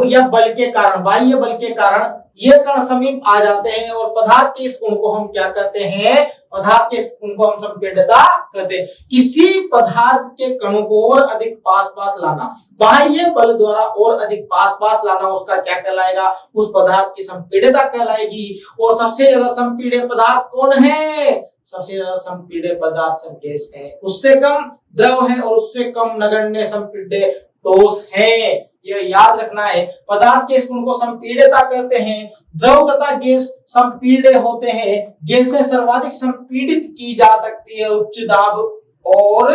या बल के कारण, बाह्य बल के कारण ये कण समीप आ जाते हैं, और पदार्थ के इस गुण को हम क्या कहते हैं, पदार्थ के इस गुण को हम संपीड्यता कहते हैं। किसी पदार्थ के कणों को और अधिक पास पास लाना, बाह्य बल द्वारा और अधिक पास पास लाना, उसका क्या कहलाएगा, उस पदार्थ की संपीड्यता कहलाएगी। और सबसे ज्यादा संपीड्य पदार्थ कौन है, सबसे ज्यादा संपीड्य पदार्थ सब गैस है, उससे कम द्रव है और उससे कम नगण्य संपीड्य ठोस है। यह याद रखना है, पदार्थ के इस गुण को संपीड्यता कहते हैं। द्रव तथा गैस संपीड्य होते हैं, गैस से सर्वाधिक संपीड़ित की जा सकती है, उच्च दाब और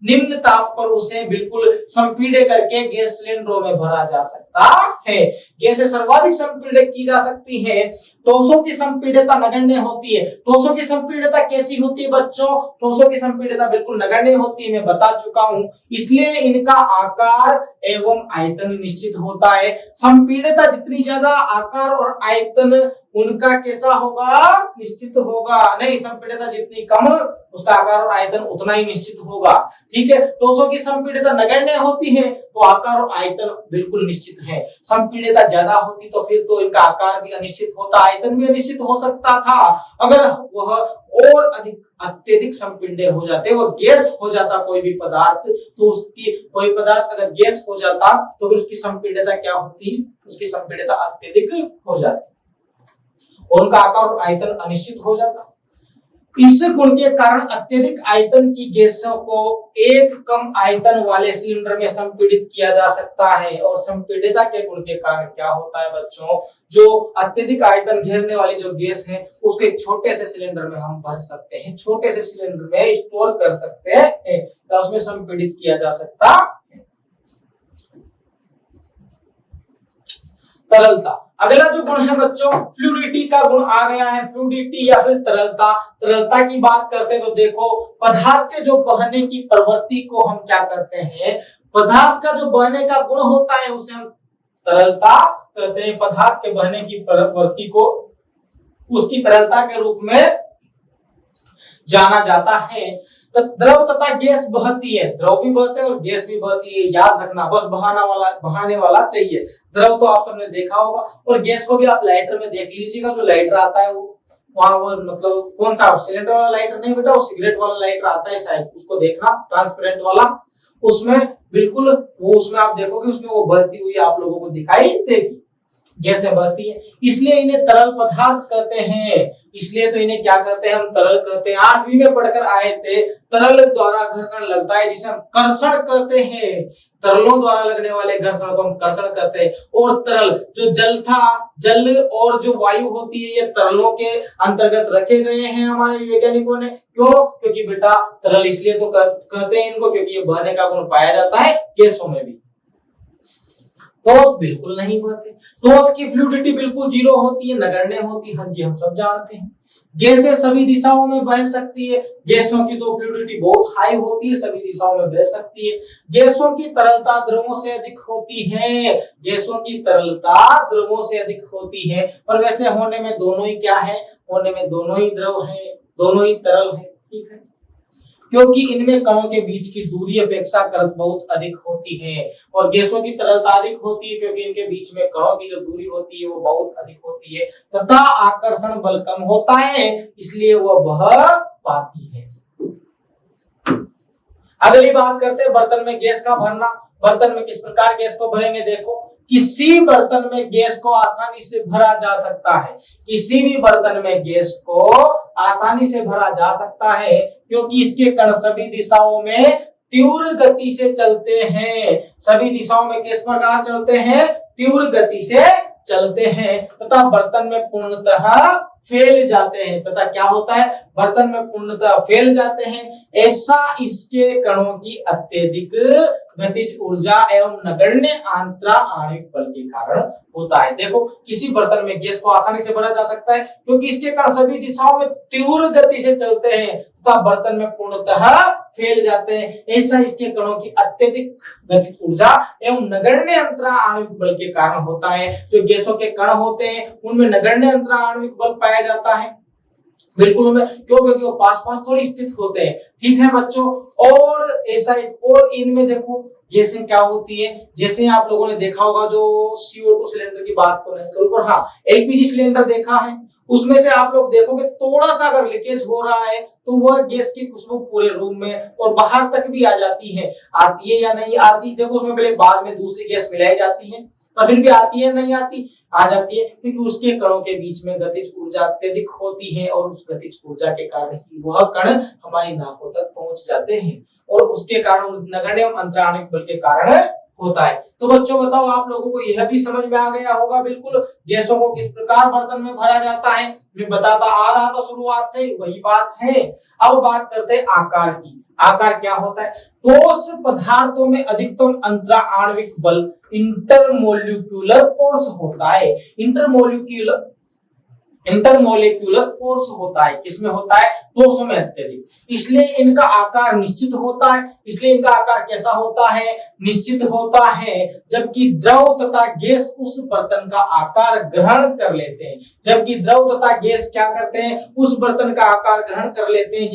निम्न ताप पर उसे बिल्कुल संपीड्य करके गैस सिलेंडरों में भरा जा सकता सकता है। गैसें सर्वाधिक संपीड़ित की जा सकती है। ठोसों की संपीड़ितता नगण्य होती है। ठोसों की संपीड़ितता कैसी होती है बच्चों? ठोसों की संपीड़ितता बिल्कुल नगण्य होती है, मैं बता चुका हूं। इसलिए इनका आकार एवं आयतन निश्चित होता है। संपीड़ितता जितनी ज्यादा, आकार और आयतन उनका कैसा होगा? निश्चित होगा। नहीं, संपीड़ितता जितनी कम, उसका आकार और आयतन उतना ही निश्चित होगा। ठीक है, ठोसों की संपीड़ितता नगण्य होती है तो आकार और आयतन बिल्कुल निश्चित है। संपीड़ितता ज्यादा होती तो फिर तो इनका आकार भी अनिश्चित होता, आयतन भी अनिश्चित हो सकता था। अगर वह और अधिक अत्यधिक संपीड़ित हो जाते, वह गैस हो जाता कोई भी पदार्थ, तो उसकी कोई पदार्थ अगर गैस हो जाता तो फिर उसकी संपीड़ितता क्या होती? उसकी संपीड़ितता अत्यधिक हो जाती और उनका आकार और आयतन अनिश्चित हो जाता। इस गुण के कारण अत्यधिक आयतन की गैसों को एक कम आयतन वाले सिलेंडर में संपीड़ित किया जा सकता है। और संपीड़ितता के गुण के कारण क्या होता है बच्चों? जो अत्यधिक आयतन घेरने वाली जो गैस है उसको एक छोटे से सिलेंडर में हम भर सकते हैं, छोटे से सिलेंडर में स्टोर कर सकते हैं, तो उसमें संपीड़ित किया जा सकता है। तरलता, अगला जो गुण है बच्चों, फ्लूइडिटी का गुण आ गया है। फ्लूइडिटी या फिर तरलता। तरलता की बात करते हैं तो देखो, पदार्थ के जो बहने की प्रवृत्ति को हम क्या करते हैं? पदार्थ का जो बहने का गुण होता है उसे हम तरलता कहते हैं। पदार्थ के बहने की प्रवृत्ति को उसकी तरलता के रूप में जाना जाता है। तो द्रव तथा गैस बहती है, द्रव भी बहते हैं और गैस भी बहती है, याद रखना, बस बहाने वाला चाहिए। द्रव तो आप सबने देखा होगा, और गैस को भी आप लाइटर में देख लीजिएगा। जो लाइटर आता है वो वहां, वो मतलब कौन सा सिलेंडर वाला लाइटर नहीं बेटा, वो सिगरेट वाला लाइटर आता है शायद, उसको देखना, ट्रांसपेरेंट वाला, उसमें बिल्कुल वो, उसमें आप देखोगे उसमें वो बहती हुई आप लोगों को दिखाई देगी, गैसें बहती है। इसलिए इन्हें तरल पदार्थ कहते हैं। इसलिए तो इन्हें क्या कहते हैं? हम तरल कहते हैं। 8वीं में पढ़कर आए थे, तरल द्वारा घर्षण लगता है जिसे हम कर्षण कहते हैं। तरलों द्वारा लगने वाले घर्षण को हम कर्षण कहते हैं। और तरल जो जल था, जल और जो वायु होती है, ये तरलों के अंतर्गत रखे गए हैं हमारे वैज्ञानिकों ने। क्यों? क्योंकि बेटा तरल इसलिए तो कहते हैं इनको क्योंकि ये बहने का गुण पाया जाता है गैसों में भी। ठोस बिल्कुल नहीं बहते। ठोस की फ्लूइडिटी बिल्कुल 0 होती है, नगण्य होती है। हाँ जी, हम सब जानते हैं। गैसें सभी दिशाओं में बह सकती है। गैसों की तो फ्लूइडिटी बहुत हाई होती है, सभी दिशाओं में बह सकती है। गैसों की तरलता द्रवों से अधिक होती है। गैसों की तरलता द्रवों से अधिक होती है। और वैसे होने में दोनों ही क्या है? होने में दोनों ही द्रव है, दोनों ही तरल है। ठीक है, क्योंकि इनमें कणों के बीच की दूरी अपेक्षाकृत बहुत अधिक होती है। और गैसों की तरलता अधिक होती है क्योंकि इनके बीच में कणों की जो दूरी होती है वो बहुत अधिक होती है, तथा आकर्षण बल कम होता है, इसलिए वह बह पाती है। अगली बात करते हैं बर्तन में गैस का भरना। बर्तन में किस प्रकार गैस को भरेंगे? देखो, किसी बर्तन में गैस को आसानी से भरा जा सकता है। किसी भी बर्तन में गैस को आसानी से भरा जा सकता है क्योंकि इसके कण सभी दिशाओं में तीव्र गति से चलते हैं। सभी दिशाओं में किस प्रकार चलते हैं? तीव्र गति से चलते हैं, तथा बर्तन में पूर्णतः फैल जाते हैं। तथा क्या होता है? बर्तन में पूर्णतः फैल जाते हैं। ऐसा इसके कणों की अत्यधिक गतिज ऊर्जा एवं नगण्य आंतरा आणविक बल के कारण होता है। देखो, किसी बर्तन में गैस को आसानी से भरा जा सकता है क्योंकि इसके कण सभी दिशाओं में तीव्र गति से चलते हैं तथा बर्तन में पूर्णतः फैल जाते हैं। ऐसा इसके कणों की अत्यधिक गतिज ऊर्जा एवं नगण्य अंतरा आणविक बल के कारण होता है। जो गैसों के कण होते हैं उनमें नगण्य अंतरा आणविक बल पाया जाता है। बिल्कुल में, क्यों? क्योंकि वो पास पास थोड़ी स्थित होते हैं। ठीक है बच्चों, और ऐसा, और इनमें देखो जैसे क्या होती है, जैसे आप लोगों ने देखा होगा, जो CO2 सिलेंडर की बात तो नहीं करूं, पर हाँ LPG सिलेंडर देखा है, उसमें से आप लोग देखोगे थोड़ा सा अगर लीकेज हो रहा है तो वह गैस की खुशबू पूरे रूम में और बाहर तक भी आ जाती है। आती है या नहीं आती? देखो, उसमें पहले बाद में दूसरी गैस मिलाई जाती है, पर फिर भी आती है नहीं आती? आ जाती है, क्योंकि उसके कणों के बीच में गतिज ऊर्जा अत्यधिक होती है और उस गतिज ऊर्जा के कारण ही वह कण हमारी नाकों तक पहुंच जाते हैं और उसके कारण नगण्य एवं अंतरा आणविक बल के कारण होता है। तो बच्चों बताओ, आप लोगों को यह भी समझ में आ गया होगा बिल्कुल, गैसों को किस प्रकार बर्तन में भरा जाता है। मैं बताता आ रहा था शुरुआत से, वही बात है। अब बात करते हैं आकार की। आकार क्या होता है? ठोस पदार्थों में अधिकतम अंतरा आणविक बल इंटरमोलिक्यूलर फोर्स होता है। इंटरमोलिक्यूलर फोर्स होता है। किसमें होता है? ठोसों में अत्यधिक। इसलिए इनका आकार निश्चित होता है। इसलिए इनका आकार कैसा होता है? निश्चित होता है। जबकि द्रव तथा गैस उस बर्तन का आकार ग्रहण कर लेते हैं। जबकि द्रव तथा गैस क्या करते हैं? उस बर्तन का आकार ग्रहण कर लेते हैं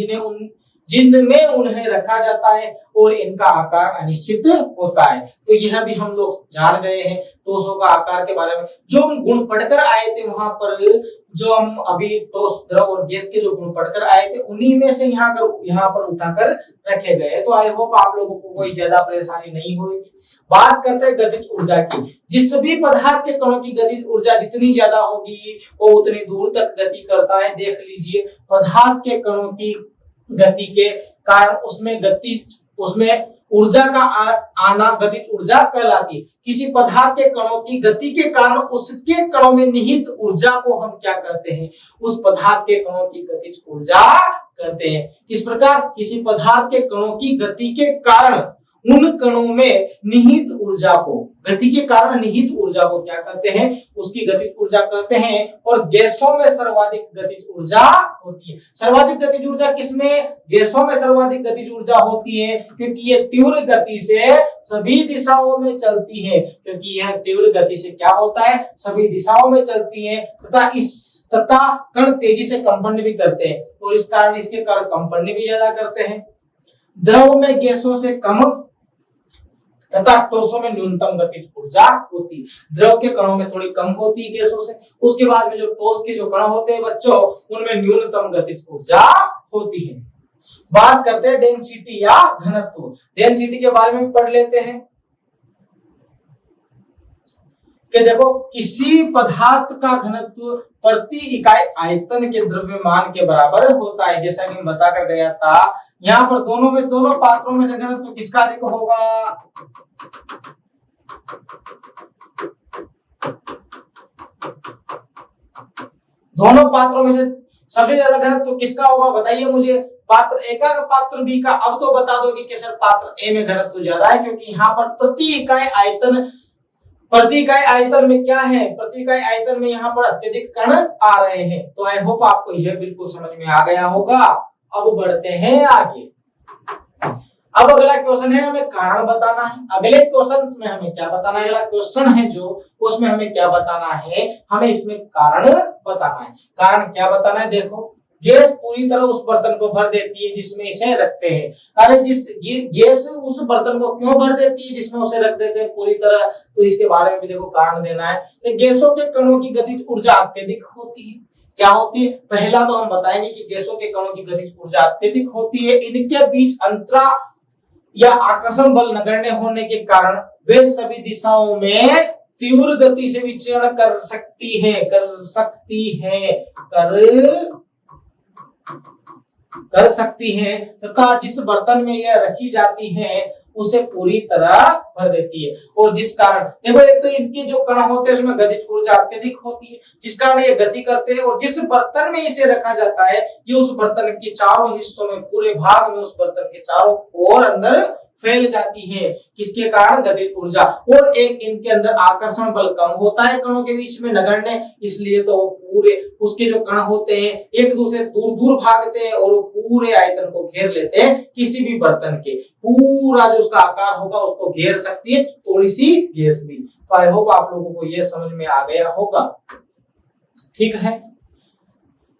जिनमें उन्हें रखा जाता है, और इनका आकार अनिश्चित होता है। तो यह भी हम लोग जान गए हैं ठोसों का आकार के बारे में। जो हम गुण पढ़कर आए थे वहां पर, जो हम अभी ठोस, द्रव और गैस के जो गुण पढ़कर आए थे, उन्हीं में से यहाँ पर उठाकर रखे गए। तो आई होप आप लोगों को कोई ज्यादा परेशानी नहीं होगी। बात करते हैं गतिज ऊर्जा की। जिस भी पदार्थ के कणों की गतिज ऊर्जा जितनी ज्यादा होगी वो उतनी दूर तक गति करता है। देख लीजिए, पदार्थ के कणों की गति के कारण उसमें ऊर्जा का आना गतिज ऊर्जा कहलाती है। किसी पदार्थ के कणों की गति के कारण उसके कणों में निहित ऊर्जा को हम क्या कहते हैं? उस पदार्थ के कणों की गतिज ऊर्जा कहते हैं। किस प्रकार? किसी पदार्थ के कणों की गति के कारण उन कणों में निहित ऊर्जा को, गति के कारण निहित ऊर्जा को क्या कहते हैं? उसकी गतिज ऊर्जा कहते हैं। और गैसों में सर्वाधिक गतिज ऊर्जा होती है। सर्वाधिक गतिज ऊर्जा किसमें? गैसों में सर्वाधिक गतिज ऊर्जा होती है, क्योंकि ये तीव्र गति से सभी दिशाओं में चलती है। क्योंकि यह तीव्र गति से क्या होता है? सभी दिशाओं में चलती है, तथा कण तेजी से कंपन भी करते हैं, और इस कारण इसके कण कंपन भी ज्यादा करते हैं। द्रव में गैसों से कम तथा ठोसों में न्यूनतम गतिज ऊर्जा होती है। द्रव के कणों में थोड़ी कम होती है गैसों से। उसके बाद में जो ठोस के जो कण होते हैं बच्चों, उनमें न्यूनतम गतिज ऊर्जा होती है। बात करते हैं डेंसिटी या घनत्व। डेंसिटी के बारे में पढ़ लेते हैं कि देखो, किसी पदार्थ का घनत्व प्रति इकाई आयतन के द्रव्यमान के बराबर होता है। जैसा कि मैं बताकर गया था, यहाँ पर दोनों पात्रों में से घनत्व किसका अधिक होगा? दोनों पात्रों में से सबसे ज्यादा घनत्व किसका होगा? बताइए मुझे। पात्र ए का पात्र बी का? अब तो बता दोगे कि सर पात्र ए में घनत्व ज्यादा है, क्योंकि यहाँ पर प्रति इकाई आयतन में क्या है? प्रति इकाई आयतन में यहाँ पर अत्यधिक कण आ रहे हैं। तो आई होप आपको यह बिल्कुल समझ में आ गया होगा। अब बढ़ते हैं आगे। अब अगला क्वेश्चन है, हमें कारण बताना है। अगले क्वेश्चन में हमें क्या बताना है? अगला क्वेश्चन है जो, उसमें हमें क्या बताना है? हमें इसमें कारण बताना है। कारण क्या बताना है? देखो, गैस पूरी तरह उस बर्तन को भर देती है जिसमें इसे रखते हैं। अरे गैस उस बर्तन को क्यों भर देती है जिसमें उसे रख देते हैं पूरी तरह? तो इसके बारे में भी देखो कारण देना है। तो गैसों के कणों की गतिज ऊर्जा अत्यधिक होती है। क्या होती है? पहला तो हम बताएंगे कि गैसों के कणों की गतिज ऊर्जा अत्यधिक होती है। इनके बीच अंतरा या आकर्षण बल नगण्य होने के कारण वे सभी दिशाओं में तीव्र गति से विचरण कर सकती है तथा जिस बर्तन में यह रखी जाती है उसे पूरी तरह भर देती है। और जिस कारण देखो, एक तो इनके जो कण होते हैं उसमें गतिज ऊर्जा अत्यधिक होती है, जिस कारण ये गति करते हैं। और जिस बर्तन में इसे रखा जाता है, ये उस बर्तन के चारों हिस्सों में, पूरे भाग में उस बर्तन के चारों ओर अंदर फैल जाती है। किसके कारण? गतिज ऊर्जा। और एक इनके अंदर आकर्षण बल कम होता है कणों के बीच में नगण्य, इसलिए तो वो पूरे उसके जो कण होते हैं एक दूसरे दूर दूर भागते हैं और वो पूरे आयतन को घेर लेते हैं। किसी भी बर्तन के पूरा जो उसका आकार होगा उसको घेर सकती है थोड़ी सी गैस भी। तो आई होप आप लोगों को ये समझ में आ गया होगा। ठीक है,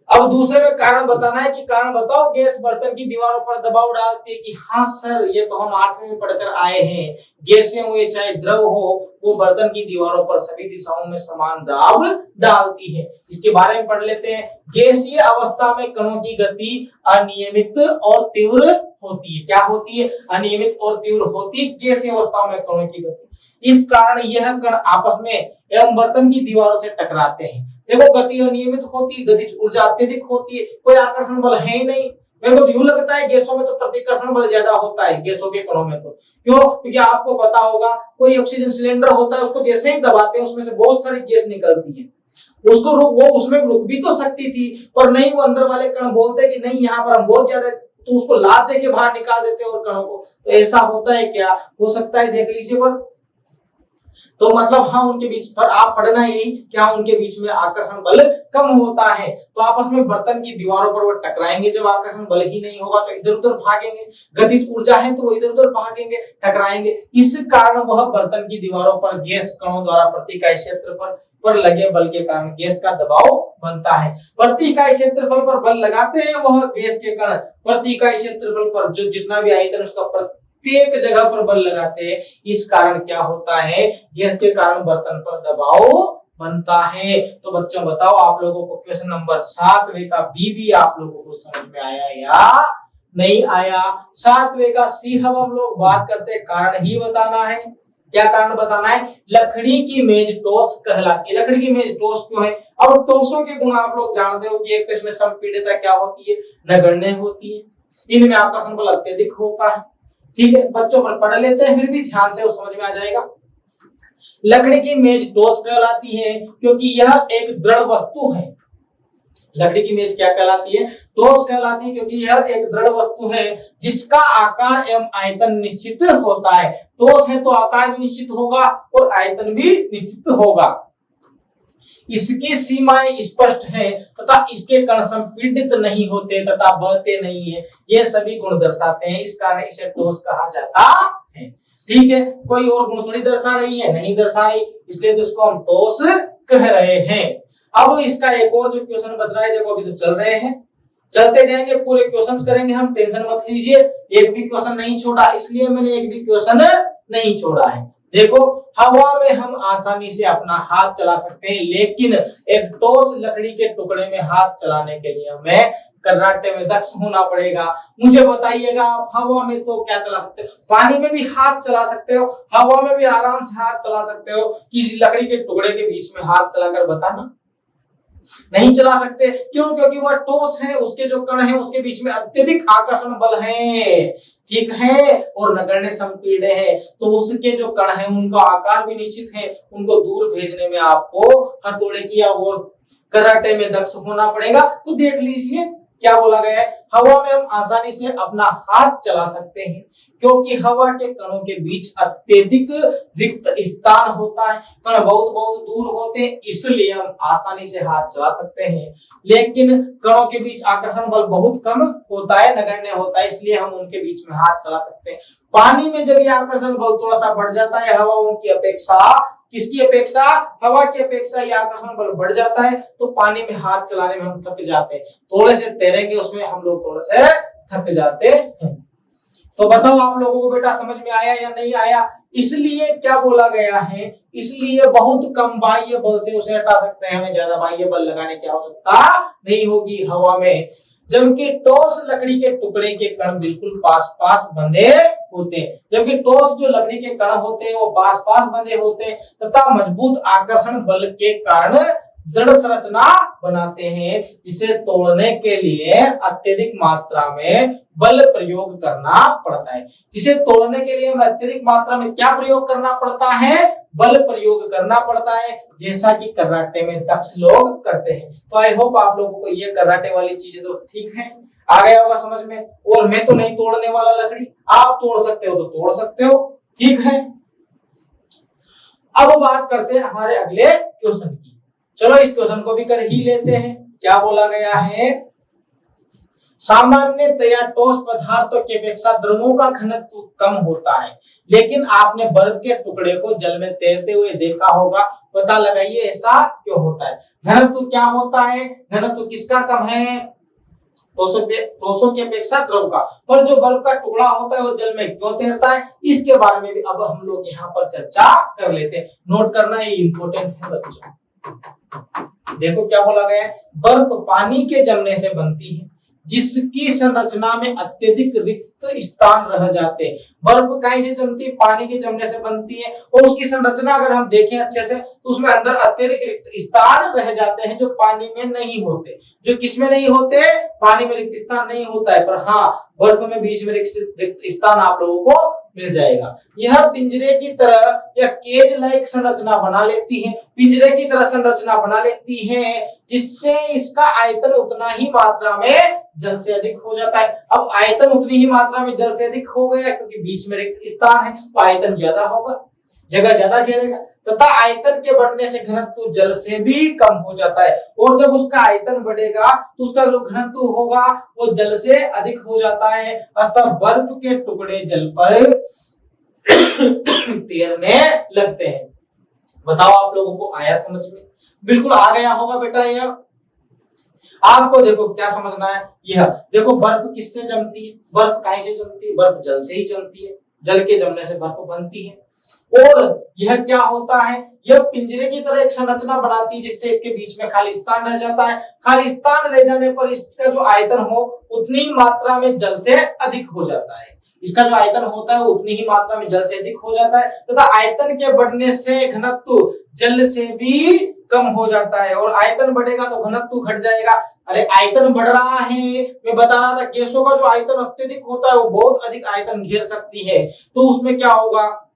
अब दूसरे में कारण बताना है कि कारण बताओ गैस बर्तन की दीवारों पर दबाव डालती है। कि हाँ सर, ये तो हम 8वीं में पढ़कर आए हैं। गैसें हुए चाहे द्रव हो, वो बर्तन की दीवारों पर सभी दिशाओं में समान दाब डालती है। इसके बारे में पढ़ लेते हैं। गैसीय अवस्था में कणों की गति अनियमित और तीव्र होती है। क्या होती है? अनियमित और तीव्र होती है गैसीय अवस्था में कणों की गति। इस कारण यह कण आपस में एवं बर्तन की दीवारों से टकराते हैं। देखो, गति अनियमित होती है, गतिज ऊर्जा अत्यधिक होती है, कोई आकर्षण बल है ही नहीं, मेरे को तो यूं लगता है गैसों में तो प्रतिकर्षण बल ज्यादा होता है गैसों के कणों में। तो क्यों? क्योंकि आपको पता होगा कोई ऑक्सीजन सिलेंडर होता है, उसको जैसे ही दबाते हैं उसमें से बहुत सारी गैस निकलती है, उसको वो उसमें रुक भी तो सकती थी, पर नहीं, वो अंदर वाले कण बोलते हैं कि नहीं यहाँ पर हम बहुत ज्यादा, तो उसको लात दे के बाहर निकाल देते हैं और कणों को। तो ऐसा होता है क्या? हो सकता है, देख लीजिए। पर तो मतलब हाँ, उनके बीच पर आप पढ़ना यही क्या उनके बीच में आकर्षण बल कम होता है, तो आपस में बर्तन की दीवारों पर वो टकराएंगे। जब आकर्षण बल ही नहीं होगा तो इधर उधर भागेंगे, गतिज ऊर्जा है तो वो इधर उधर भागेंगे, टकराएंगे। इस कारण वह बर्तन की दीवारों पर गैस कणों द्वारा प्रति इकाई क्षेत्रफल पर लगे बल के कारण गैस का दबाव बनता है। प्रति इकाई क्षेत्रफल पर बल लगाते हैं वह गैस के कण प्रति इकाई क्षेत्रफल पर जो जितना भी आयतन उसका प्रत्येक जगह पर बल लगाते हैं। इस कारण क्या होता है? गैस के कारण बर्तन पर दबाव बनता है। तो बच्चों बताओ, आप लोगों को क्वेश्चन नंबर 7वें का बी भी आप लोगों को समझ में आया या नहीं आया? 7वें का सी हम लोग बात करते हैं, कारण ही बताना है। क्या कारण बताना है? लकड़ी की मेज ठोस कहलाती है। लकड़ी की मेज ठोस क्यों है? अब ठोसों के गुण आप लोग जानते हो कि एक तो इसमें संपीड़ितता क्या होती है? नगण्य होती है। इनमें आकर्षण बल अत्यधिक होता है। ठीक है, बच्चों पर पढ़ लेते हैं, फिर भी ध्यान से वो समझ में आ जाएगा। लकड़ी की मेज ठोस कहलाती है क्योंकि यह एक दृढ़ वस्तु है। लकड़ी की मेज क्या कहलाती है? ठोस कहलाती है क्योंकि यह एक दृढ़ वस्तु है जिसका आकार एवं आयतन निश्चित होता है। ठोस है तो आकार भी निश्चित होगा और आयतन भी निश्चित होगा। इसकी सीमाएं स्पष्ट है तथा इसके कण संपीड़ित नहीं होते तथा बहते नहीं है। ये सभी गुण दर्शाते हैं, इस कारण इसे ठोस कहा जाता है। ठीक है, कोई और गुण थोड़ी दर्शा रही है, नहीं दर्शा रही, इसलिए तो इसको हम ठोस कह रहे हैं। अब इसका एक और जो क्वेश्चन बच रहा है, देखो अभी तो चल रहे हैं, चलते जाएंगे, पूरे क्वेश्चंस करेंगे हम, टेंशन मत लीजिए। एक भी क्वेश्चन नहीं छोड़ा, इसलिए मैंने एक भी क्वेश्चन नहीं छोड़ा है। देखो, हवा में हम आसानी से अपना हाथ चला सकते हैं, लेकिन एक ठोस लकड़ी के टुकड़े में हाथ चलाने के लिए हमें कराटे में दक्ष होना पड़ेगा। मुझे बताइएगा, आप हवा में तो क्या चला सकते हो? पानी में भी हाथ चला सकते हो, हवा में भी आराम से हाथ चला सकते हो। किसी लकड़ी के टुकड़े के बीच में हाथ चलाकर बताना, नहीं चला सकते। क्यों? क्योंकि वह ठोस है, उसके जो कण है उसके बीच में अत्यधिक आकर्षण बल है, ठीक है, और नगण्य संपीड़ित है, तो उसके जो कण है उनका आकार भी निश्चित है, उनको दूर भेजने में आपको हथौड़े की या वो कराटे में दक्ष होना पड़ेगा। तो देख लीजिए क्या बोला गया है, हवा में हम आसानी से अपना हाथ चला सकते हैं क्योंकि हवा के कणों के बीच अत्यधिक रिक्त स्थान होता है, कण बहुत बहुत दूर होते हैं, इसलिए हम आसानी से हाथ चला सकते हैं। लेकिन कणों के बीच आकर्षण बल बहुत कम होता है, नगण्य होता है, इसलिए हम उनके बीच में हाथ चला सकते हैं। पानी में जब ये आकर्षण बल थोड़ा सा बढ़ जाता है हवाओं की अपेक्षा, किसकी अपेक्षा? हवा की अपेक्षा ये आकर्षण बल बढ़ जाता है, तो पानी में हाथ चलाने में हम थक जाते हैं। थोड़े से तैरेंगे उसमें हम लोग थोड़े से थक जाते हैं। तो बताओ आप लोगों को बेटा समझ में आया या नहीं आया? इसलिए क्या बोला गया है, इसलिए बहुत कम बाह्य बल से उसे हटा सकते हैं, हमें ज्यादा बाह्य बल लगाने की आवश्यकता नहीं होगी हवा में। जबकि ठोस लकड़ी के टुकड़े के कण बिल्कुल पास पास बंधे होते हैं, जबकि ठोस जो लकड़ी के कण होते हैं वो पास पास बंधे होते हैं तथा मजबूत आकर्षण बल के कारण दृढ़ संरचना बनाते हैं, जिसे तोड़ने के लिए अत्यधिक मात्रा में बल प्रयोग करना पड़ता है। जिसे तोड़ने के लिए हमें अत्यधिक मात्रा में क्या प्रयोग करना पड़ता है? बल प्रयोग करना पड़ता है, जैसा कि कराटे में दक्ष लोग करते हैं। तो आई होप आप लोगों को ये कराटे वाली चीजें तो ठीक है, आ गया होगा समझ में। और मैं तो नहीं तोड़ने वाला लकड़ी, आप तोड़ सकते हो तो तोड़ सकते हो, ठीक है। अब बात करते हैं हमारे अगले क्वेश्चन की। चलो इस क्वेश्चन को भी कर ही लेते हैं। क्या बोला गया है? सामान्यतया ठोस पदार्थों की अपेक्षा द्रवों का घनत्व कम होता है, लेकिन आपने बर्फ के टुकड़े को जल में तैरते हुए देखा होगा। पता लगाइए ऐसा क्यों होता है? घनत्व क्या होता है? घनत्व किसका कम है? ठोसों की अपेक्षा द्रव का। पर जो बर्फ का टुकड़ा होता है वो जल में क्यों तैरता है, इसके बारे में भी अब हम लोग यहाँ पर चर्चा कर लेते हैं। नोट करना ये इंपॉर्टेंट है बच्चों। देखो क्या बोला गया है, बर्फ पानी के जमने से बनती है, जिसकी संरचना में अत्यधिक रिक्त स्थान रह जाते हैं। बर्फ कहीं से जमती है? पानी के जमने से बनती है, और उसकी संरचना अगर हम देखें अच्छे से तो उसमें अंदर अत्यधिक रिक्त स्थान रह जाते हैं जो पानी में नहीं होते। जो किसमें नहीं होते? पानी में रिक्त स्थान नहीं होता है, पर हाँ बर्फ में बीच में रिक्त स्थान आप लोगों को मिल जाएगा। यह पिंजरे की तरह या केज लाइक संरचना बना लेती है, पिंजरे की तरह संरचना बना लेती है, जिससे इसका आयतन उतना ही मात्रा में जल से अधिक हो जाता है। अब आयतन उतनी ही मात्रा में जल से अधिक हो गया क्योंकि बीच में रिक्त स्थान है, तो आयतन ज्यादा होगा, जगह ज्यादा घेरेगा, तथा आयतन के बढ़ने से घनत्व जल से भी कम हो जाता है। और जब उसका आयतन बढ़ेगा तो उसका जो घनत्व होगा वो जल से अधिक हो जाता है, अतः बर्फ के टुकड़े जल पर तैरने लगते हैं। बताओ आप लोगों को आया समझ में? बिल्कुल आ गया होगा बेटा। यह आपको देखो क्या समझना है, यह देखो बर्फ किससे जमती है? बर्फ काहे से जमती है? बर्फ जल से ही जमती है, जल के जमने से बर्फ बनती है। और यह क्या होता है? यह पिंजरे की तरह एक संरचना बनाती है जिससे इसके बीच में खाली स्थान रह जाता है। खाली स्थान रह जाने पर इसका जो आयतन हो उतनी मात्रा में जल से अधिक हो जाता है। इसका जो आयतन होता है उतनी ही मात्रा में जल से अधिक हो जाता है, तथा आयतन के बढ़ने से घनत्व जल से भी कम हो जाता है। और आयतन बढ़ेगा तो घनत्व घट जाएगा। अरे आयतन बढ़ रहा है, मैं बता रहा था गैसों का जो आयतन अत्यधिक होता है वो बहुत अधिक आयतन घेर सकती है, तो उसमें क्या होगा?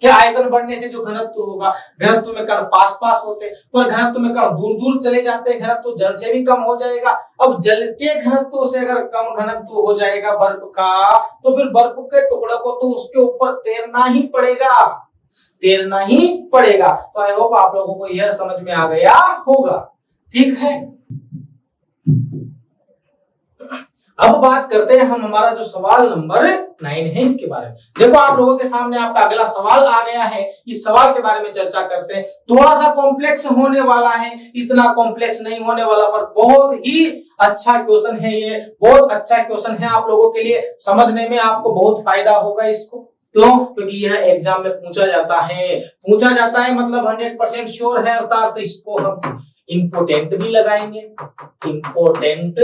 क्या आयतन बढ़ने से जो घनत्व होगा, घनत्व में कण पास पास होते, पर घनत्व में कण दूर दूर चले जाते हैं, घनत्व जल से भी कम हो जाएगा। अब जल के घनत्व से अगर कम घनत्व हो जाएगा बर्फ का, तो फिर बर्फ के टुकड़ों को तो उसके ऊपर तैरना ही पड़ेगा, तैरना ही पड़ेगा। तो आई होप आप लोगों को यह समझ में आ गया होगा। ठीक है, अब बात करते हैं हम हमारा जो सवाल नंबर 9 है इसके बारे में। देखो आप लोगों के सामने आपका अगला सवाल आ गया है, इस सवाल के बारे में चर्चा करते हैं। थोड़ा सा कॉम्प्लेक्स होने वाला है, इतना कॉम्प्लेक्स नहीं होने वाला, पर बहुत ही अच्छा क्वेश्चन है ये, बहुत अच्छा क्वेश्चन है आप लोगों के लिए, समझने में आपको बहुत फायदा होगा इसको। क्यों? क्योंकि यह एग्जाम में पूछा जाता है, मतलब 100% श्योर है, अर्थात इसको हम इंपोर्टेंट भी लगाएंगे, इंपोर्टेंट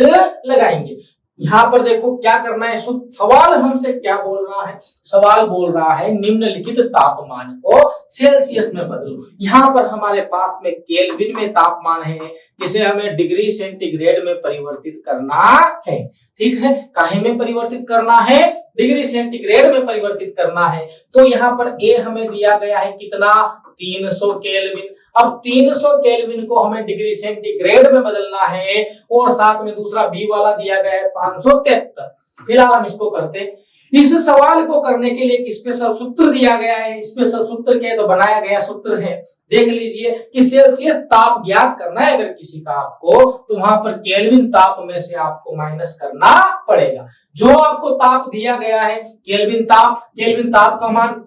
लगाएंगे। यहाँ पर देखो क्या करना है, सवाल हमसे क्या बोल रहा है? सवाल बोल रहा है निम्नलिखित तापमान को सेल्सियस में बदलो। यहाँ पर हमारे पास में केल्विन में तापमान है, जिसे हमें डिग्री सेंटीग्रेड में परिवर्तित करना है। ठीक है, काहे में परिवर्तित करना है? डिग्री सेंटीग्रेड में परिवर्तित करना है। तो यहाँ पर ए हमें दिया गया है कितना? 300 केल्विन। अब 300 केल्विन को हमें डिग्री सेंटीग्रेड में बदलना है, और साथ में दूसरा बी वाला दिया गया है 573। फिलहाल हम इसको करते हैं। इस सवाल को करने के लिए एक स्पेशल सूत्र दिया गया है, स्पेशल सूत्र के तो बनाया गया सूत्र है, देख लीजिए कि सेल्सियस ताप ज्ञात करना है अगर किसी का आपको, तो वहां पर केल्विन ताप में से आपको माइनस करना पड़ेगा। जो आपको ताप दिया गया है केल्विन ताप का मान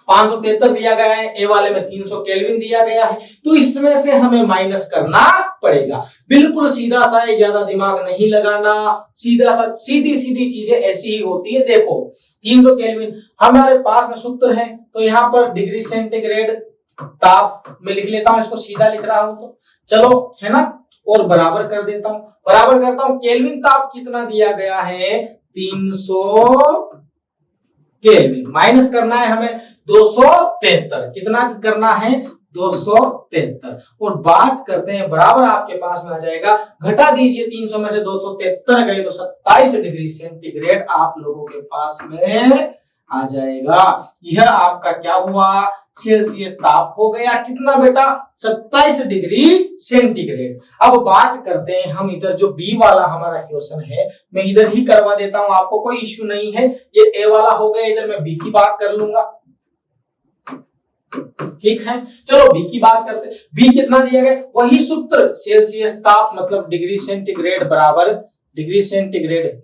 573 दिया गया है, ए वाले में 300 केल्विन दिया गया है, तो इसमें से हमें माइनस करना पड़ेगा। बिल्कुल सीधा सा है, ज्यादा दिमाग नहीं लगाना, सीधा सा सीधी सीधी चीजें ऐसी ही होती है। देखो 300 केल्विन हमारे पास में सूत्र है, तो यहाँ पर डिग्री सेंटीग्रेड ताप में लिख लेता हूं, इसको सीधा लिख रहा हूं तो चलो, है ना, और बराबर कर देता हूं, बराबर करता हूं। केल्विन ताप कितना दिया गया है? 300 केल्विन, माइनस करना है हमें 273। कितना करना है? 273। और बात करते हैं, बराबर आपके पास में आ जाएगा, घटा दीजिए 300 में से 273 गए तो 27 डिग्री सेंटीग्रेड आप लोगों के पास में आ जाएगा। यह आपका क्या हुआ? सेल्सियस ताप हो गया कितना बेटा? 27 डिग्री सेंटीग्रेड। अब बात करते हैं हम इधर जो बी वाला हमारा क्वेश्चन है, मैं इधर ही करवा देता हूं, आपको कोई इश्यू नहीं है। ये ए वाला हो गया, इधर मैं बी की बात कर लूंगा। ठीक है, चलो बी की बात करते हैं। बी कितना दिया गया? वही सूत्र, सेल्सियस ताप मतलब डिग्री सेंटीग्रेड बराबर डिग्री सेंटीग्रेड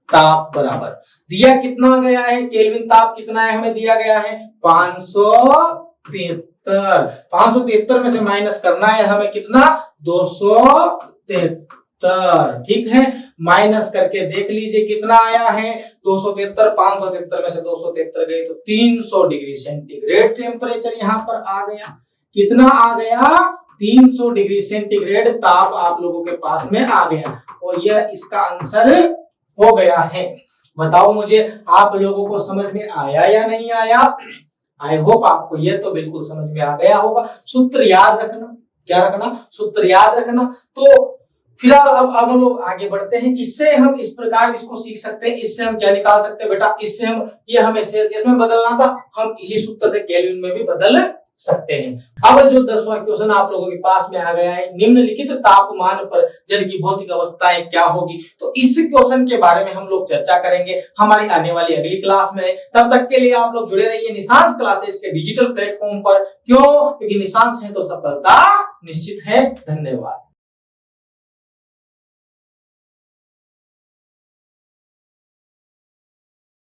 ताप बराबर दिया कितना गया है? केल्विन ताप कितना है हमें दिया गया है? 573। 573 में से माइनस करना है हमें कितना? 273। ठीक है, माइनस करके देख लीजिए कितना आया है? 273। 573 में से 273 गए तो 300 डिग्री सेंटीग्रेड टेम्परेचर यहाँ पर आ गया। कितना आ गया? 300 डिग्री सेंटीग्रेड ताप आप लोगों के पास में आ गया और यह इसका आंसर हो गया है। बताओ मुझे, आप लोगों को समझ में आया या नहीं आया? आई होप आपको यह तो बिल्कुल समझ में आ गया होगा। सूत्र याद रखना, क्या रखना? सूत्र याद रखना। तो फिलहाल अब हम लोग आगे बढ़ते हैं। इससे हम इस प्रकार इसको सीख सकते हैं। इससे हम क्या निकाल सकते हैं बेटा? इससे हम, ये हमें सेल्सियस में बदलना था, हम इसी सूत्र से केल्विन में भी बदल सकते हैं। अब जो 10वां क्वेश्चन आप लोगों के पास में आ गया है, निम्नलिखित तापमान पर जल की भौतिक अवस्थाएं क्या होगी? तो इस क्वेश्चन के बारे में हम लोग चर्चा करेंगे हमारी आने वाली अगली क्लास में। तब तक के लिए आप लोग जुड़े रहिए निशांस क्लासेस के डिजिटल प्लेटफॉर्म पर। क्यों? क्योंकि निशांस है तो सफलता निश्चित है। धन्यवाद।